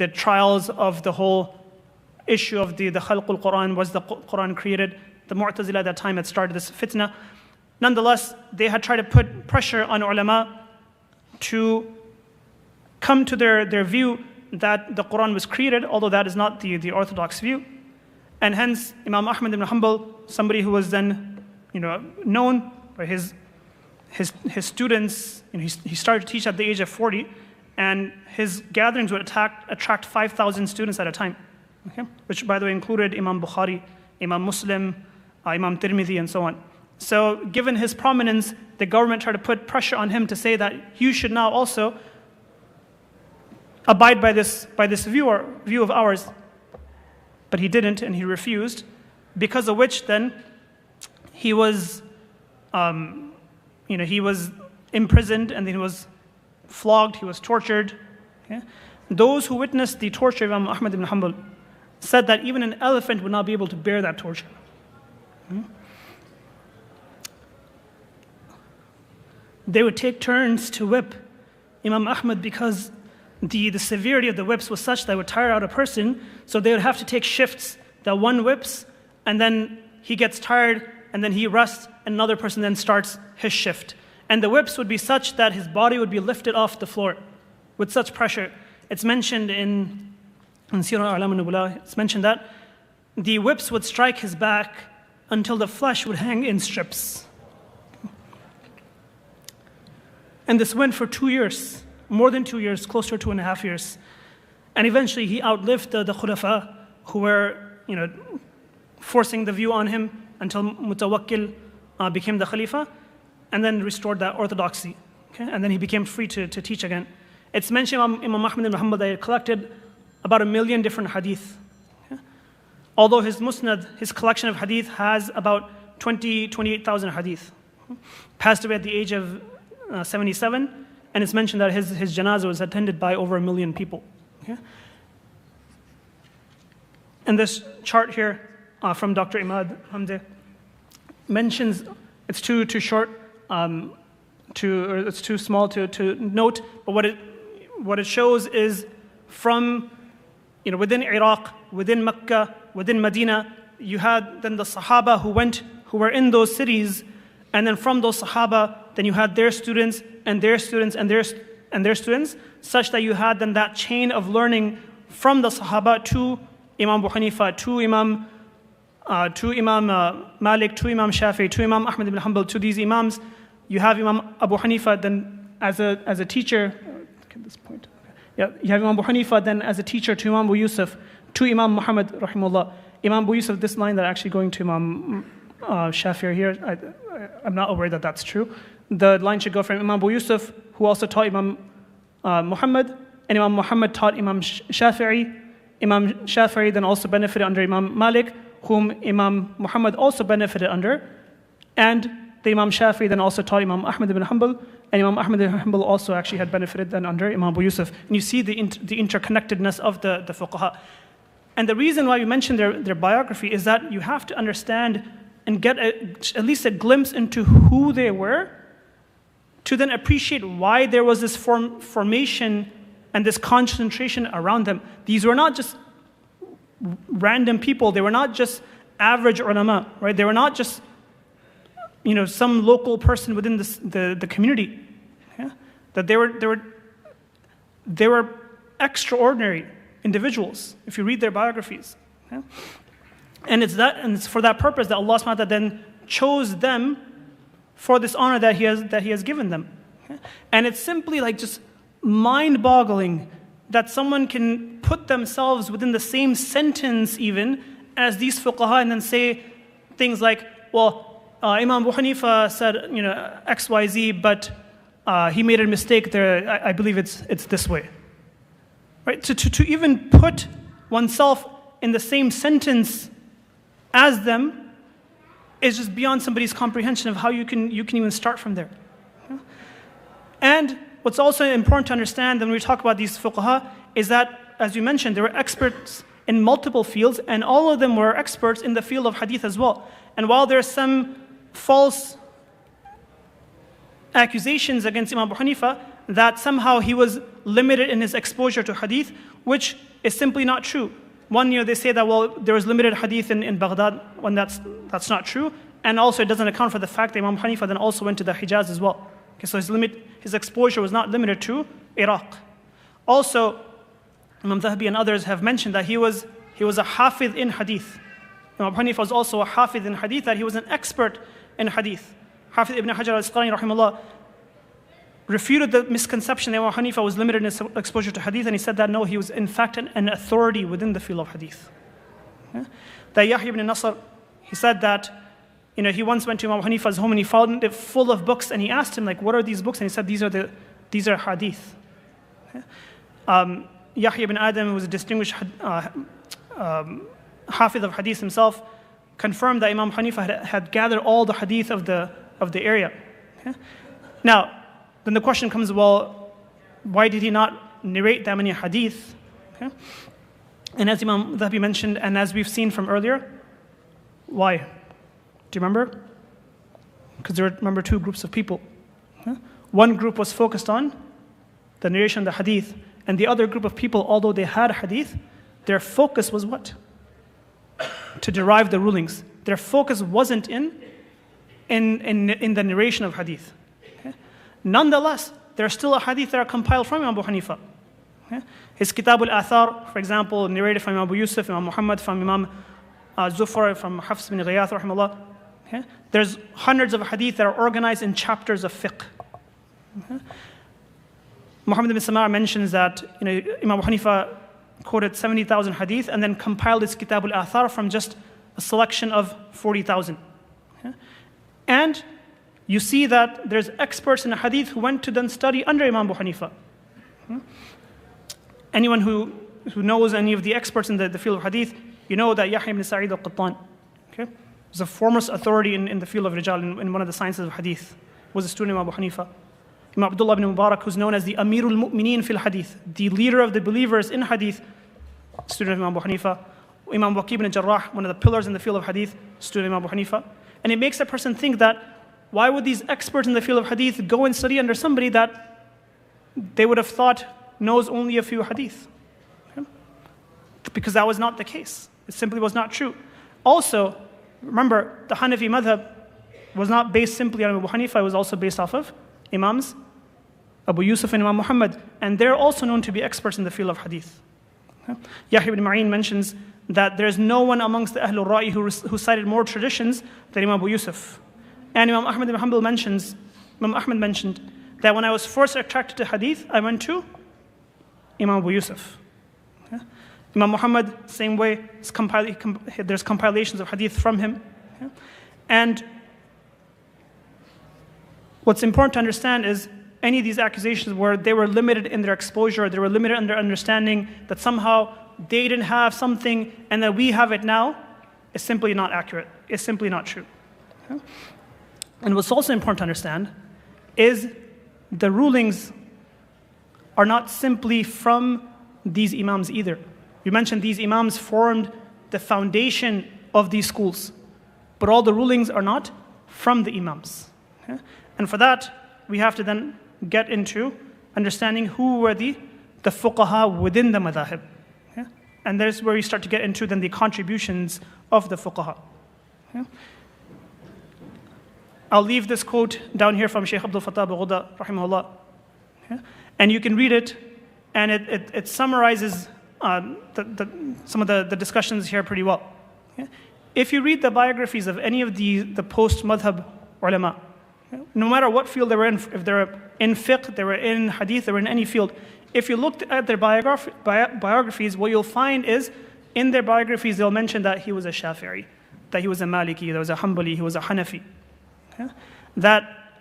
trials of the whole issue of the Khalqul Quran. Was the Quran created? The Mu'tazila at that time had started this fitna. Nonetheless, they had tried to put pressure on ulama to come to their view that the Quran was created, although that is not the orthodox view. And hence, Imam Ahmad ibn Hanbal, somebody who was then known by his students, he started to teach at the age of 40, and his gatherings would attract 5,000 students at a time, which by the way included Imam Bukhari, Imam Muslim, Imam Tirmidhi, and so on. So given his prominence, the government tried to put pressure on him to say that you should now also abide by this view of ours. But he didn't, and he refused, because of which then he was, he was imprisoned, and then he was flogged, he was tortured. Those who witnessed the torture of Imam Ahmad ibn Hanbal said that even an elephant would not be able to bear that torture. They would take turns to whip Imam Ahmad because the severity of the whips was such that it would tire out a person, so they would have to take shifts that one whips, and then he gets tired, and then he rests, and another person then starts his shift. And the whips would be such that his body would be lifted off the floor with such pressure. It's mentioned in Sirah A'lam an-Nubala, it's mentioned that the whips would strike his back until the flesh would hang in strips. And this went for 2 years, more than 2 years, closer to 2.5 years. And eventually he outlived the Khulafa who were, forcing the view on him until Mutawakkil became the Khalifa, and then restored that orthodoxy. And then he became free to teach again. It's mentioned Imam Ahmad ibn Hanbal that he collected about 1 million different hadith. Although his musnad, his collection of hadith, has about 28,000 hadith. Passed away at the age of 77, and it's mentioned that his janazah was attended by over 1 million people. And this chart here from Dr. Imad Hamde mentions, it's too short, or it's too small to note, but what it shows is from, within Iraq, within Mecca, within Medina, you had then the Sahaba who were in those cities, and then from those Sahaba, then you had their students and their students and their students, such that you had then that chain of learning from the Sahaba to Imam Abu Hanifa, to Imam Malik, to Imam Shafi'i, to Imam Ahmad ibn Hanbal, to these Imams. You have Imam Abu Hanifa then as a teacher. At this point, yeah, you have Imam Abu Hanifa then as a teacher to Imam Abu Yusuf, to Imam Muhammad rahimahullah. Imam Abu Yusuf, this line that actually going to Imam Shafi'i here, I'm not aware that that's true. The line should go from Imam Abu Yusuf, who also taught Imam Muhammad, and Imam Muhammad taught Imam Shafi'i. Imam Shafi'i then also benefited under Imam Malik, whom Imam Muhammad also benefited under. And the Imam Shafi'i then also taught Imam Ahmad ibn Hanbal, and Imam Ahmad ibn Hanbal also actually had benefited then under Imam Abu Yusuf. And you see the interconnectedness of the Fuqaha. And the reason why we mention their biography is that you have to understand and get at least a glimpse into who they were, to then appreciate why there was this formation and this concentration around them. These were not just random people. They were not just average ulama, right? They were not just some local person within the community. Yeah? That they were extraordinary individuals if you read their biographies. Yeah? And it's for that purpose that Allah subhanahu wa ta'ala then chose them for this honor that He has given them. Yeah? And it's simply like just mind-boggling that someone can put themselves within the same sentence even as these fuqaha and then say things like, well, Imam Abu Hanifa said, X, Y, Z, but he made a mistake there. I believe it's this way. Right? To even put oneself in the same sentence as them is just beyond somebody's comprehension of how you can even start from there. Yeah? And what's also important to understand when we talk about these fuqaha is that, as you mentioned, they were experts in multiple fields, and all of them were experts in the field of hadith as well. And while there are some false accusations against Imam Abu Hanifa that somehow he was limited in his exposure to hadith, which is simply not true. One, they say that, well, there was limited hadith in Baghdad, when that's not true. And also it doesn't account for the fact that Imam Hanifa then also went to the Hijaz as well. Okay, so his exposure was not limited to Iraq. Also, Imam Dhahabi and others have mentioned that he was a hafiz in hadith. Imam Abu Hanifa was also a hafiz in hadith, that he was an expert in hadith. Hafiz ibn Hajar al-Asqalani rahimahullah refuted the misconception that Imam Hanifa was limited in his exposure to hadith, and he said that no, he was in fact an authority within the field of hadith. Yeah? That Yahya ibn Nasr, he said that he once went to Imam Hanifa's home and he found it full of books, and he asked him, like, what are these books? And he said, these are hadith. Yeah? Yahya ibn Adam, who was a distinguished hafiz of hadith himself, confirmed that Imam Hanifa had gathered all the hadith of the area. Yeah? Now, then the question comes, well, why did he not narrate that many hadith? Okay? And as Imam Dhahabi mentioned, and as we've seen from earlier, why? Do you remember? Because there were, two groups of people. Okay? One group was focused on the narration of the hadith, and the other group of people, although they had hadith, their focus was what? To derive the rulings. Their focus wasn't in the narration of hadith. Nonetheless, there are still hadith that are compiled from Imam Abu Hanifa. Okay? His Kitab al-Athar, for example, narrated from Imam Abu Yusuf, Imam Muhammad, from Imam Zufar, from Hafs bin Ghiyath, rahimahullah. Okay? There's hundreds of hadith that are organized in chapters of fiqh. Okay? Muhammad ibn Samar mentions that Imam Abu Hanifa quoted 70,000 hadith and then compiled his Kitab al-Athar from just a selection of 40,000. Okay? And you see that there's experts in hadith who went to then study under Imam Abu Hanifa. Anyone who knows any of the experts in the field of hadith, you know that Yahya ibn Sa'id al-Qattan, okay, was a foremost authority in the field of rijal, in one of the sciences of hadith, was a student of Abu Hanifa. Imam Abdullah ibn Mubarak, who's known as the Amirul Mu'mineen fil Hadith, the leader of the believers in hadith, student of Imam Abu Hanifa. Imam Waqi ibn Jarrah, one of the pillars in the field of hadith, student Imam Abu Hanifa. And it makes a person think that why would these experts in the field of hadith go and study under somebody that they would have thought knows only a few hadith? Okay? Because that was not the case. It simply was not true. Also, remember, the Hanafi madhab was not based simply on Abu Hanifa, it was also based off of imams, Abu Yusuf and Imam Muhammad, and they're also known to be experts in the field of hadith. Okay? Yahya ibn Ma'in mentions that there's no one amongst the Ahlul Ra'i who cited more traditions than Imam Abu Yusuf. And Imam Ahmad ibn Hanbal mentioned that when I was first attracted to hadith, I went to Imam Abu Yusuf. Okay? Imam Muhammad, same way, there's compilations of hadith from him. Okay? And what's important to understand is any of these accusations where they were limited in their exposure, they were limited in their understanding, that somehow they didn't have something and that we have it now, is simply not accurate. It's simply not true. Okay? And what's also important to understand is the rulings are not simply from these imams either. You mentioned these imams formed the foundation of these schools, but all the rulings are not from the imams. Okay? And for that, we have to then get into understanding who were the fuqaha within the madhahib. Okay? And there's where we start to get into then the contributions of the fuqaha. Okay? I'll leave this quote down here from Shaykh Abdul Fattah Baghuda, rahimahullah. Okay? And you can read it, and it summarizes some of the discussions here pretty well. Okay? If you read the biographies of any of the post-madhab ulama, okay, no matter what field they were in, if they were in fiqh, they were in hadith, they were in any field, if you looked at their biographies, what you'll find is, in their biographies, they'll mention that he was a Shafi'i, that he was a Maliki, that was a Hanbali, he was a Hanafi. Okay? That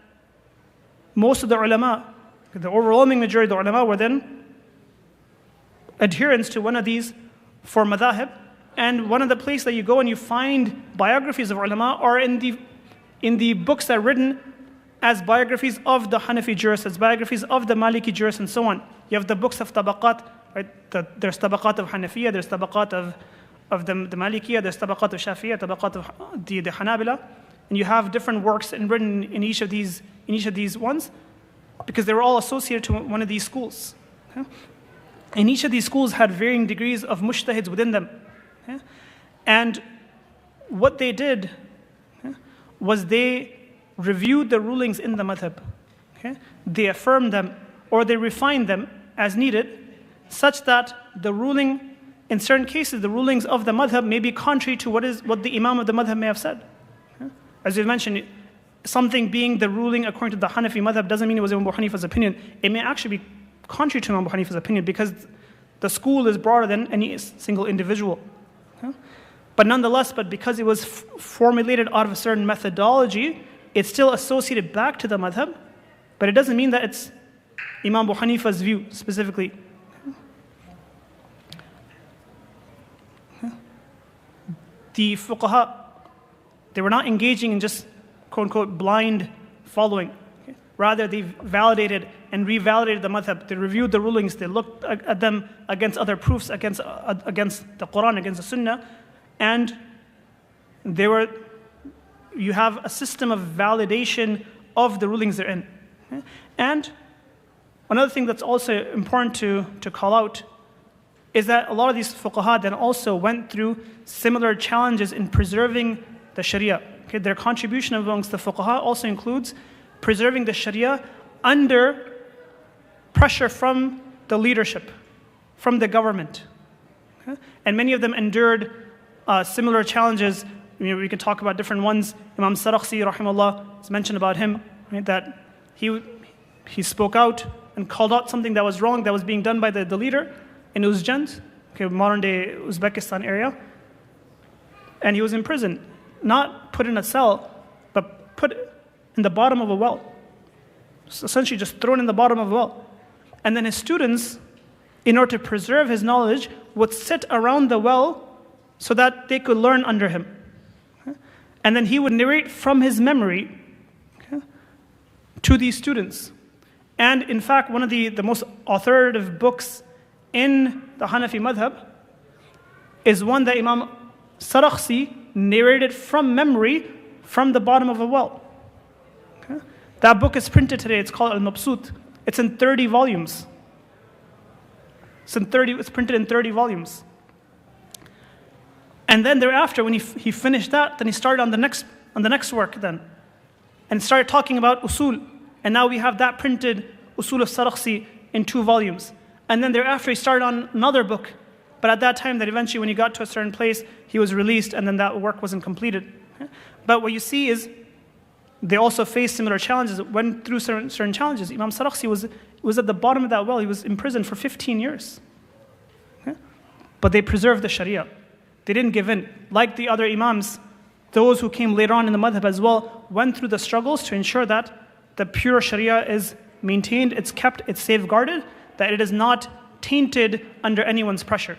most of the ulama, the overwhelming majority of the ulama, were then adherents to one of these four madhahib, and one of the places that you go and you find biographies of ulama are in the books that are written as biographies of the Hanafi jurists, as biographies of the Maliki jurists, and so on. You have the books of tabaqat, right? There's tabaqat of Hanafiya, there's tabaqat of the Malikiya, there's tabaqat of Shafiya, tabaqat of the Hanabila, and you have different works written in each of these ones, because they were all associated to one of these schools. Okay? And each of these schools had varying degrees of mujtahids within them. Okay? And what they did was they reviewed the rulings in the madhab. Okay? They affirmed them or they refined them as needed, such that the ruling, in certain cases, the rulings of the madhab may be contrary to what the imam of the madhab may have said. Okay? As we've mentioned, something being the ruling according to the Hanafi madhab doesn't mean it was Imam Abu Hanifa's opinion. It may actually be contrary to Imam Abu Hanifa's opinion because the school is broader than any single individual. Okay? But nonetheless, because it was formulated out of a certain methodology, it's still associated back to the madhab, but it doesn't mean that it's Imam Abu Hanifa's view specifically. Okay? The fuqaha, they were not engaging in just quote-unquote blind following. Okay? Rather, they validated and revalidated the madhab. They reviewed the rulings. They looked at them against other proofs, against the Quran, against the Sunnah, and you have a system of validation of the rulings they're in. Okay? And another thing that's also important to call out is that a lot of these fuqaha then also went through similar challenges in preserving the Shariah. Okay? Their contribution amongst the fuqaha also includes preserving the Shariah under pressure from the leadership, from the government. Okay? And many of them endured similar challenges. We can talk about different ones. Imam Sarakhsi, rahimahullah, it's mentioned about him, right, that he spoke out and called out something that was wrong, that was being done by the leader in Uzjand, okay, modern-day Uzbekistan area. And he was in prison, not put in a cell, but put in the bottom of a well. So essentially just thrown in the bottom of a well. And then his students, in order to preserve his knowledge, would sit around the well so that they could learn under him. Okay? And then he would narrate from his memory, okay, to these students. And in fact, one of the most authoritative books in the Hanafi madhab is one that Imam Sarakhsi narrated from memory from the bottom of a well. Okay? That book is printed today. It's called Al-Mabsut. It's in 30 volumes. It's printed in 30 volumes. And then thereafter, when he finished that, then he started on the next work then. And started talking about usul. And now we have that printed, Usul of Sarakhsi, in 2 volumes. And then thereafter, he started on another book. But at that time, that eventually when he got to a certain place, he was released, and then that work wasn't completed. But what you see is, they also faced similar challenges, went through certain challenges. Imam Sarakhsi was at the bottom of that well. He was imprisoned for 15 years. But they preserved the Shariah. They didn't give in. Like the other imams, those who came later on in the madhhab as well, went through the struggles to ensure that the pure Shariah is maintained, it's kept, it's safeguarded, that it is not tainted under anyone's pressure.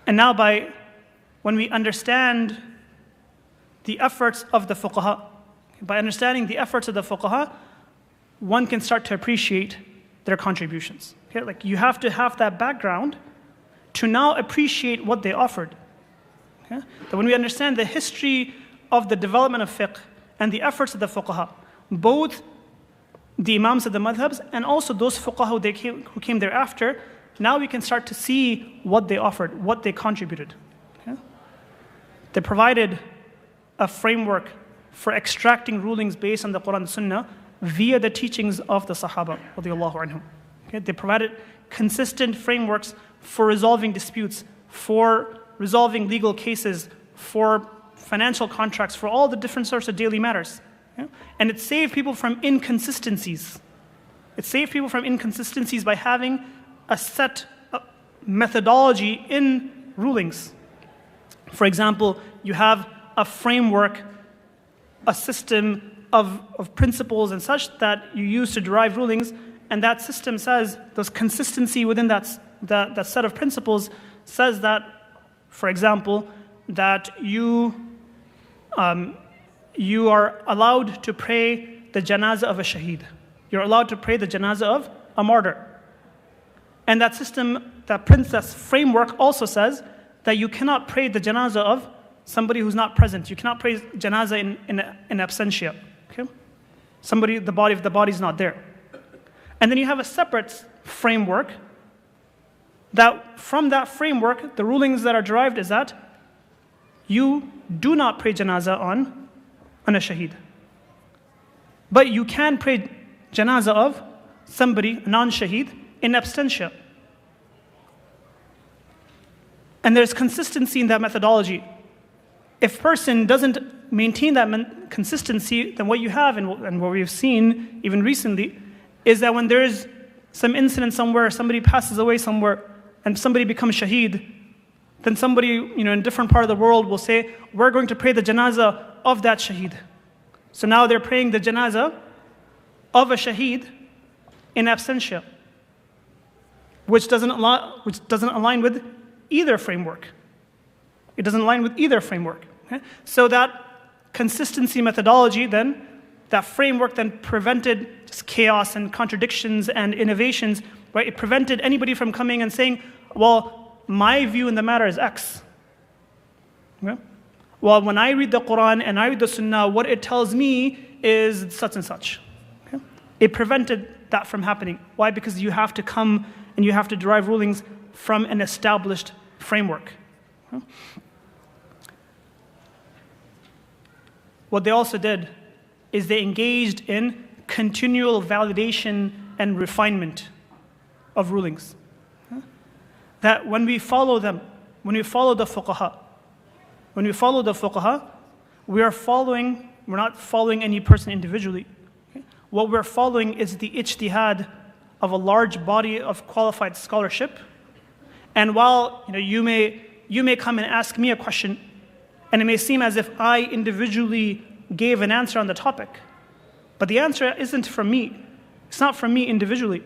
And now when we understand the efforts of the fuqaha, by understanding the efforts of the fuqaha, one can start to appreciate their contributions. Okay? Like you have to have that background to now appreciate what they offered. Okay? That when we understand the history of the development of fiqh and the efforts of the fuqaha, both the imams of the madhhabs and also those fuqaha who came thereafter, now we can start to see what they offered, what they contributed. Okay? They provided a framework for extracting rulings based on the Quran and Sunnah via the teachings of the Sahaba radiyallahu anhum. Okay? They provided consistent frameworks for resolving disputes, for resolving legal cases, for financial contracts, for all the different sorts of daily matters. Okay? And it saved people from inconsistencies. It saved people from inconsistencies by having a set methodology in rulings. For example, you have a framework, a system of principles and such that you use to derive rulings, and that system says, there's consistency within that set of principles says that, for example, that you are allowed to pray the janazah of a shaheed. You're allowed to pray the janazah of a martyr. And that system, that framework also says that you cannot pray the janazah of somebody who's not present. You cannot pray janazah in absentia. Okay? The body's not there. And then you have a separate framework that from that framework, the rulings that are derived is that you do not pray janazah on a shaheed. But you can pray janazah of somebody, a non-shaheed, in absentia. And there's consistency in that methodology. If a person doesn't maintain that consistency, then what you have, and what we've seen even recently, is that when there's some incident somewhere, somebody passes away somewhere, and somebody becomes shaheed, then somebody in a different part of the world will say, we're going to pray the janazah of that shaheed. So now they're praying the janazah of a shaheed in absentia, which doesn't align with either framework. It doesn't align with either framework. Okay? So that consistency methodology then, that framework then prevented just chaos and contradictions and innovations, right? It prevented anybody from coming and saying, well, my view in the matter is X. Okay? Well, when I read the Quran and I read the Sunnah, what it tells me is such and such. Okay? It prevented that from happening. Why? Because you have to come and you have to derive rulings from an established framework. Okay? What they also did is they engaged in continual validation and refinement of rulings. Okay? That when we follow them, when we follow the fuqaha, we're not following any person individually. Okay? What we're following is the ijtihad of a large body of qualified scholarship. And while you may come and ask me a question, and it may seem as if I individually gave an answer on the topic, but the answer isn't from me. It's not from me individually.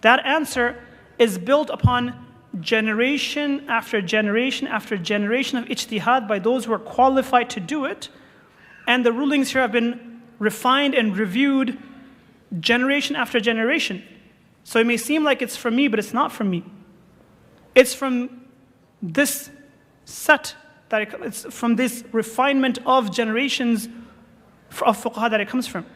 That answer is built upon generation after generation after generation of ijtihad by those who are qualified to do it, and the rulings here have been refined and reviewed generation after generation. So it may seem like it's from me, but it's not from me. It's from this set, it's from this refinement of generations of fuqaha that it comes from.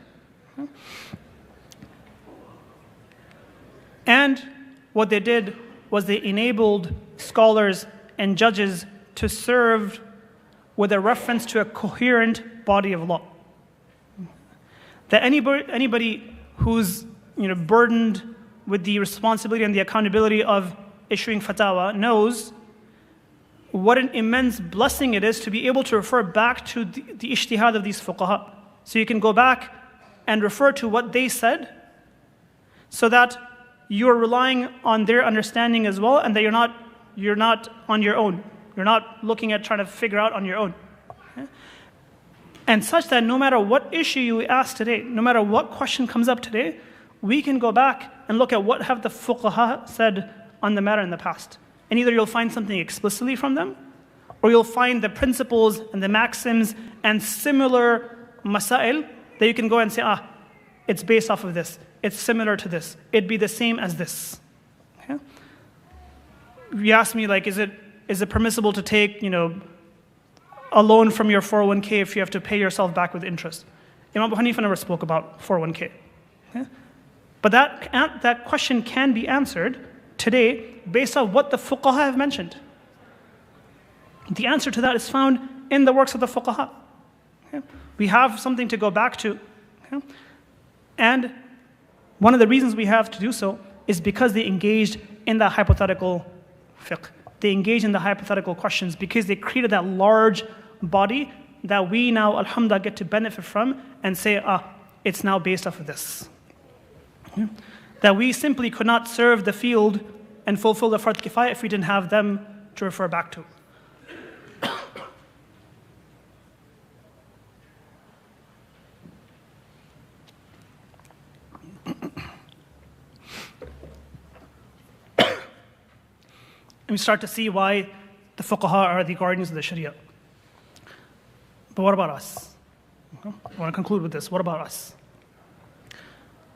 And what they did was they enabled scholars and judges to serve with a reference to a coherent body of law. That anybody who's burdened with the responsibility and the accountability of issuing fatwa knows what an immense blessing it is to be able to refer back to the ijtihad of these fuqaha. So you can go back and refer to what they said, so that you're relying on their understanding as well, and that you're not on your own. You're not looking at trying to figure out on your own. Okay? And such that no matter what issue you ask today, no matter what question comes up today, we can go back and look at what have the fuqaha said on the matter in the past. And either you'll find something explicitly from them, or you'll find the principles and the maxims and similar masail that you can go and say, it's based off of this. It's similar to this. It'd be the same as this. Okay? You ask me, is it permissible to take, a loan from your 401k if you have to pay yourself back with interest? Imam Abu Hanifa never spoke about 401k. Okay? But that question can be answered today based on what the fuqaha have mentioned. The answer to that is found in the works of the fuqaha. Okay? We have something to go back to. Okay? And one of the reasons we have to do so is because they engaged in that hypothetical fiqh. They engaged in the hypothetical questions because they created that large body that we now, alhamdulillah, get to benefit from and say, it's now based off of this. Okay? That we simply could not serve the field and fulfill the fard kifaya if we didn't have them to refer back to. And we start to see why the fuqaha are the guardians of the Shariah. But what about us? I want to conclude with this. What about us?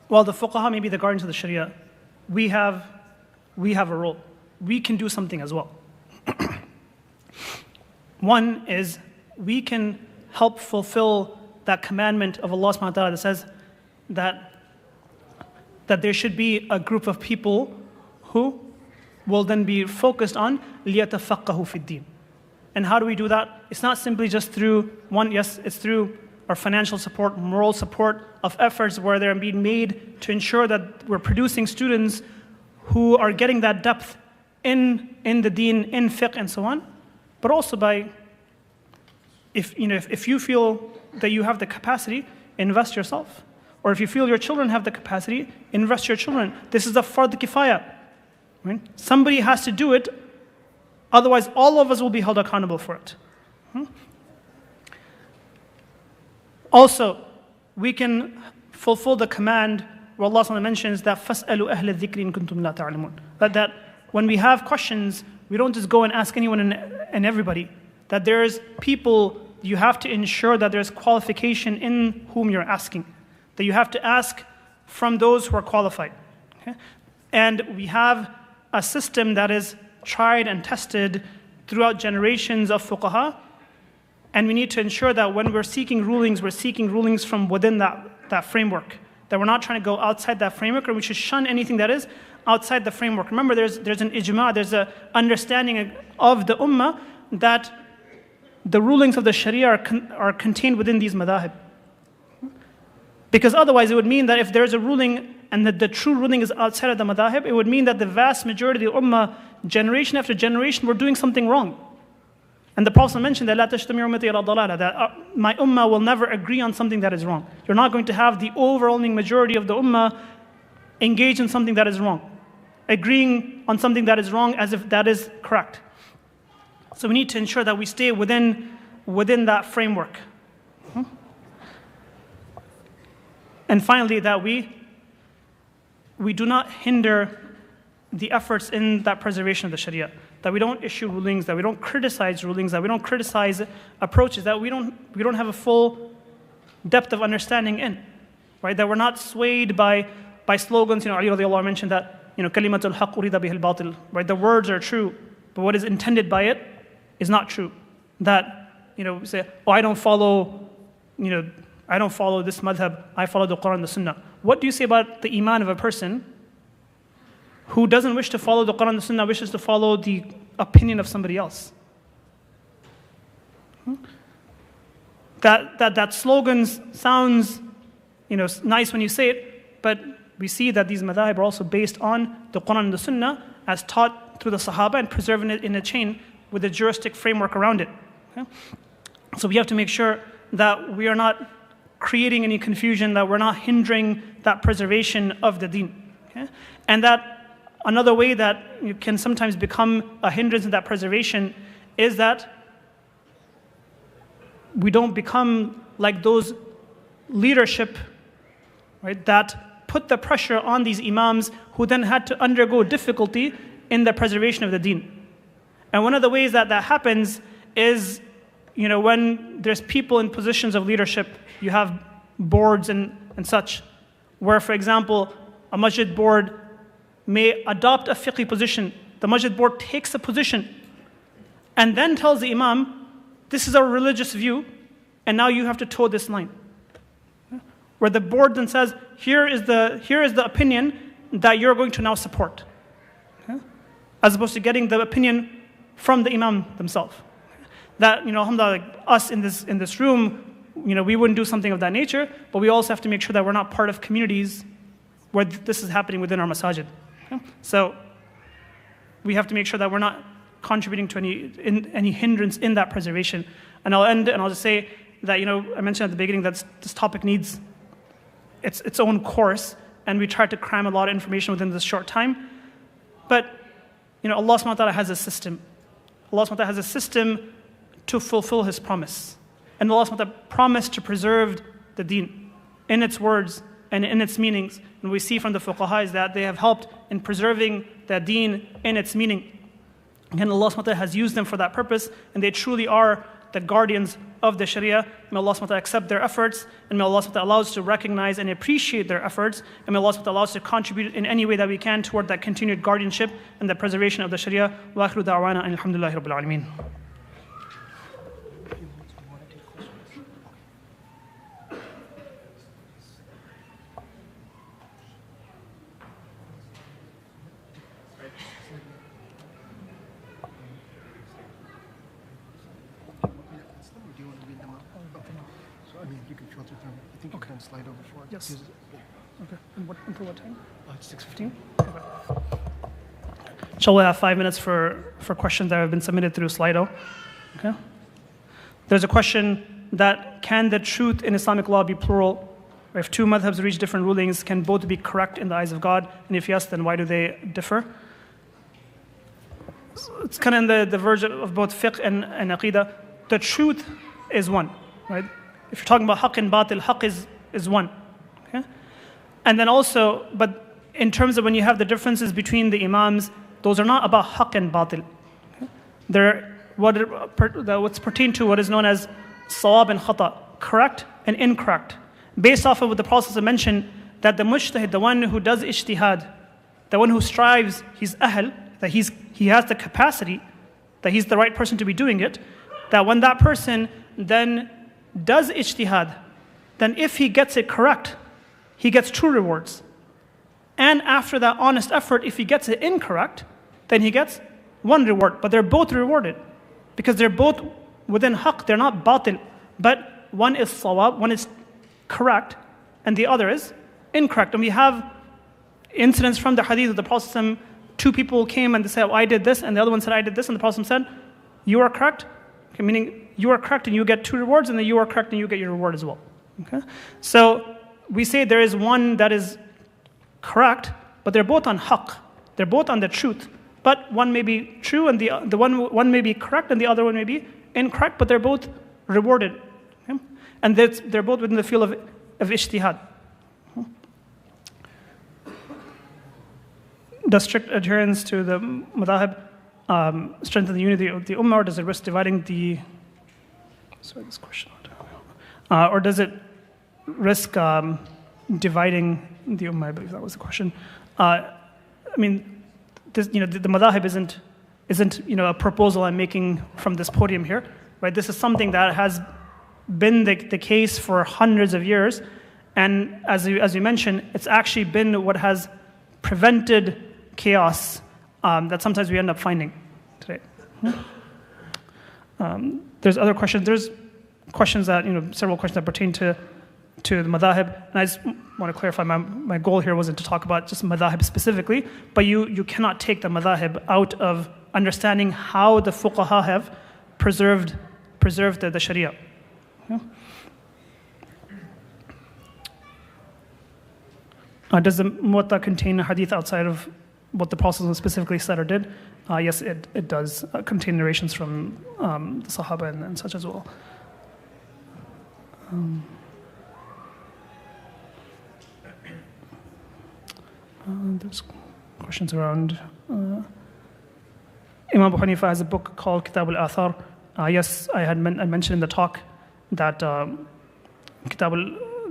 While the fuqaha may be the guardians of the Shariah, we have a role. We can do something as well. One is we can help fulfill that commandment of Allah subhanahu wa ta'ala that says that there should be a group of people who will then be focused on لِيَتَفَقَّهُ فِي الدِّينِ. And how do we do that? It's not simply just through it's through our financial support, moral support of efforts where they're being made to ensure that we're producing students who are getting that depth in the deen, in fiqh and so on. But also by, if you feel that you have the capacity, invest yourself. Or if you feel your children have the capacity, invest your children. This is a fard kifaya. Right? Somebody has to do it, otherwise all of us will be held accountable for it. Also, we can fulfill the command where Allah SWT mentions that فَاسْأَلُوا أَهْلَ الذِّكْرِ إِن كُنْتُمْ لَا تَعْلَمُونَ. That when we have questions, we don't just go and ask anyone and everybody. That there's people, you have to ensure that there's qualification in whom you're asking. That you have to ask from those who are qualified. Okay? And we have a system that is tried and tested throughout generations of fuqaha, and we need to ensure that when we're seeking rulings from within that framework, that we're not trying to go outside that framework, or we should shun anything that is outside the framework. Remember, there's an ijma', there's an understanding of the ummah that the rulings of the Shariah are contained within these madhhabs. Because otherwise it would mean that if there's a ruling and that the true ruling is outside of the madhahib, it would mean that the vast majority of the ummah, generation after generation, were doing something wrong. And the Prophet mentioned that لا تجتمع أمتي على ضلالة, that my ummah will never agree on something that is wrong. You're not going to have the overwhelming majority of the ummah engage in something that is wrong, agreeing on something that is wrong as if that is correct. So we need to ensure that we stay within that framework. And finally, that we do not hinder the efforts in that preservation of the Shariah. That we don't issue rulings, that we don't criticize rulings, that we don't criticize approaches, that we don't have a full depth of understanding in. Right? That we're not swayed by by slogans. Ali radiallahu anhu mentioned that, kalimatul haqq urida bihil batil, right? The words are true, but what is intended by it is not true. That, say, oh, I don't follow this madhhab, I follow the Quran and the Sunnah. What do you say about the iman of a person who doesn't wish to follow the Quran and the Sunnah, wishes to follow the opinion of somebody else? That slogan sounds, nice when you say it, but we see that these madhahib are also based on the Quran and the Sunnah as taught through the Sahaba and preserving it in a chain with a juristic framework around it. Okay? So we have to make sure that we are not creating any confusion, that we're not hindering that preservation of the deen. Okay? And that another way that you can sometimes become a hindrance in that preservation is that we don't become like those leadership, right, that put the pressure on these imams who then had to undergo difficulty in the preservation of the deen. And one of the ways that happens is, when there's people in positions of leadership, you have boards and such, where, for example, a masjid board may adopt a fiqh position. The masjid board takes a position and then tells the imam, this is our religious view, and now you have to toe this line. Where the board then says, here is the opinion that you're going to now support. As opposed to getting the opinion from the imam themselves. That, alhamdulillah, like us in this room, we wouldn't do something of that nature, but we also have to make sure that we're not part of communities where this is happening within our masajid. So we have to make sure that we're not contributing to any hindrance in that preservation. And I'll end and I'll just say that, I mentioned at the beginning that this topic needs its own course, and we tried to cram a lot of information within this short time. But, Allah subhanahu wa ta'ala has a system. Allah subhanahu wa ta'ala has a system to fulfill His promise. And Allah subhanahu wa ta'ala promised to preserve the deen in its words and in its meanings. And we see from the Fuqaha is that they have helped in preserving the deen in its meaning. Again, Allah subhanahu wa ta'ala has used them for that purpose, and they truly are the guardians of the Shariah. May Allah subhanahu wa ta'ala accept their efforts, and may Allah subhanahu wa ta'ala allow us to recognize and appreciate their efforts, and may Allah subhanahu wa ta'ala allow us to contribute in any way that we can toward that continued guardianship and the preservation of the Shariah. Wa akhiru da'wana and alhamdulillahi rabbil alameen. Slide over for it. Yes. Okay. And until what time? It's 6:15. Okay. Shall we have 5 minutes for questions that have been submitted through Slido? Okay. There's a question that, can the truth in Islamic law be plural? Or if two madhhabs reach different rulings, can both be correct in the eyes of God? And if yes, then why do they differ? So it's kind of in the verge of both fiqh and aqidah. The truth is one, right? If you're talking about haqq and batil, haqq is one. Okay? And then also, but in terms of when you have the differences between the imams, those are not about haqq and batil. Okay? They're what's pertained to what is known as sawab and khata, correct and incorrect. Based off of what the Prophet mentioned, that the mujtahid, the one who does ijtihad, the one who strives, he's ahl, that he has the capacity, that he's the right person to be doing it, that when that person then does ijtihad, then if he gets it correct, he gets 2 rewards. And after that honest effort, if he gets it incorrect, then he gets 1 reward. But they're both rewarded because they're both within haqq, they're not batil. But one is sawab, one is correct, and the other is incorrect. And we have incidents from the hadith of the Prophet, 2 people came and they said, oh, I did this, and the other one said, I did this, and the Prophet said, you are correct, okay, meaning you are correct and you get 2 rewards, and then you are correct and you get your reward as well. Okay? So we say there is one that is correct, but they're both on haqq. They're both on the truth. But one may be true and the one may be correct and the other one may be incorrect, but they're both rewarded. Okay? And they're both within the field of ijtihad. Does strict adherence to the madhhab strengthen the unity of the ummah, or does it risk dividing the... Sorry, this question. Or does it risk dividing the Ummah, I believe that was the question. I mean, this, the madhhab isn't a proposal I'm making from this podium here, right? This is something that has been the case for hundreds of years, and as you mentioned, it's actually been what has prevented chaos that sometimes we end up finding today. There's other questions. There's questions that, several questions that pertain to the madhahib. And I just want to clarify, my goal here wasn't to talk about just madhahib specifically, but you cannot take the madhahib out of understanding how the fuqaha have preserved the Shariah. Yeah. Does the Muwatta contain a hadith outside of what the Prophet specifically said or did? Yes, it does contain narrations from the Sahaba and such as well. There's questions around. Imam Abu Hanifa has a book called Kitab al-Athar. Yes, I mentioned in the talk that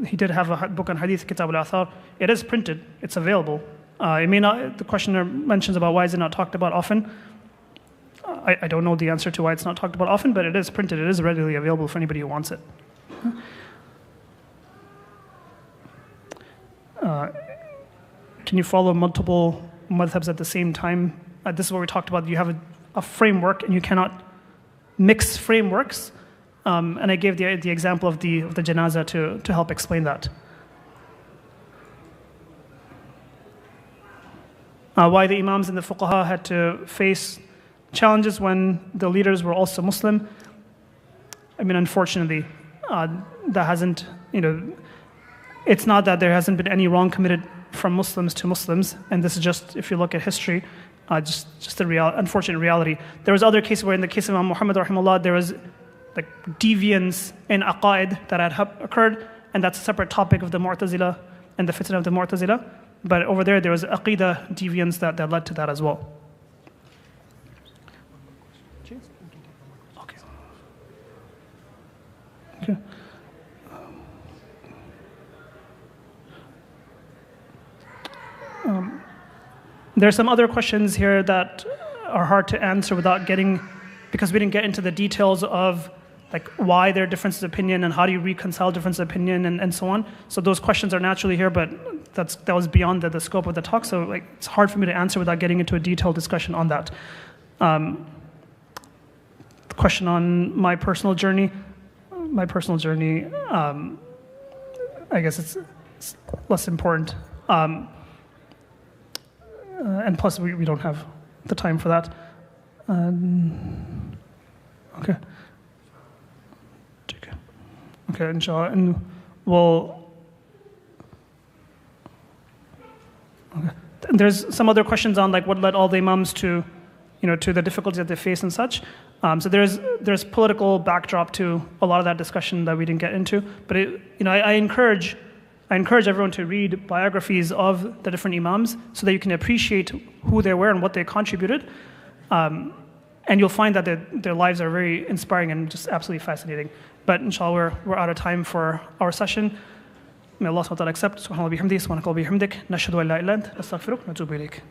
he did have a book on hadith, Kitab al-Athar. It is printed, it's available. It may not, the questioner mentions about why is it not talked about often. I don't know the answer to why it's not talked about often, but it is printed, it is readily available for anybody who wants it. Can you follow multiple madhhabs at the same time? This is what we talked about. You have a framework and you cannot mix frameworks. And I gave the example of the janazah to help explain that. Why the imams and the fuqaha had to face challenges when the leaders were also Muslim. I mean, unfortunately, that hasn't, it's not that there hasn't been any wrong committed from Muslims to Muslims, and this is just, if you look at history, just the unfortunate reality. There was other cases where, in the case of Imam Muhammad rahimahullah, there was like deviance in aqaid that had occurred, and that's a separate topic of the Mu'tazila and the fitna of the Mu'tazila. But over there was aqidah deviance that led to that as well. Okay. There are some other questions here that are hard to answer because we didn't get into the details of like why there are differences of opinion and how do you reconcile differences of opinion and so on. So those questions are naturally here, but that was beyond the scope of the talk. So it's hard for me to answer without getting into a detailed discussion on that. The question on my personal journey. I guess it's less important. And plus, we don't have the time for that. Okay. Okay, inshallah. And okay. There's some other questions on like what led all the imams to the difficulties that they face and such. So there's political backdrop to a lot of that discussion that we didn't get into. But I encourage everyone to read biographies of the different imams so that you can appreciate who they were and what they contributed. And you'll find that their lives are very inspiring and just absolutely fascinating. But inshallah, we're out of time for our session. May Allah subhanahu wa ta'ala accept. Subhanallah bihamdi, subhanakallah bihamdik, nashhadu an la ilaha illa anta, nastaghfiruka wa natubu ilayk.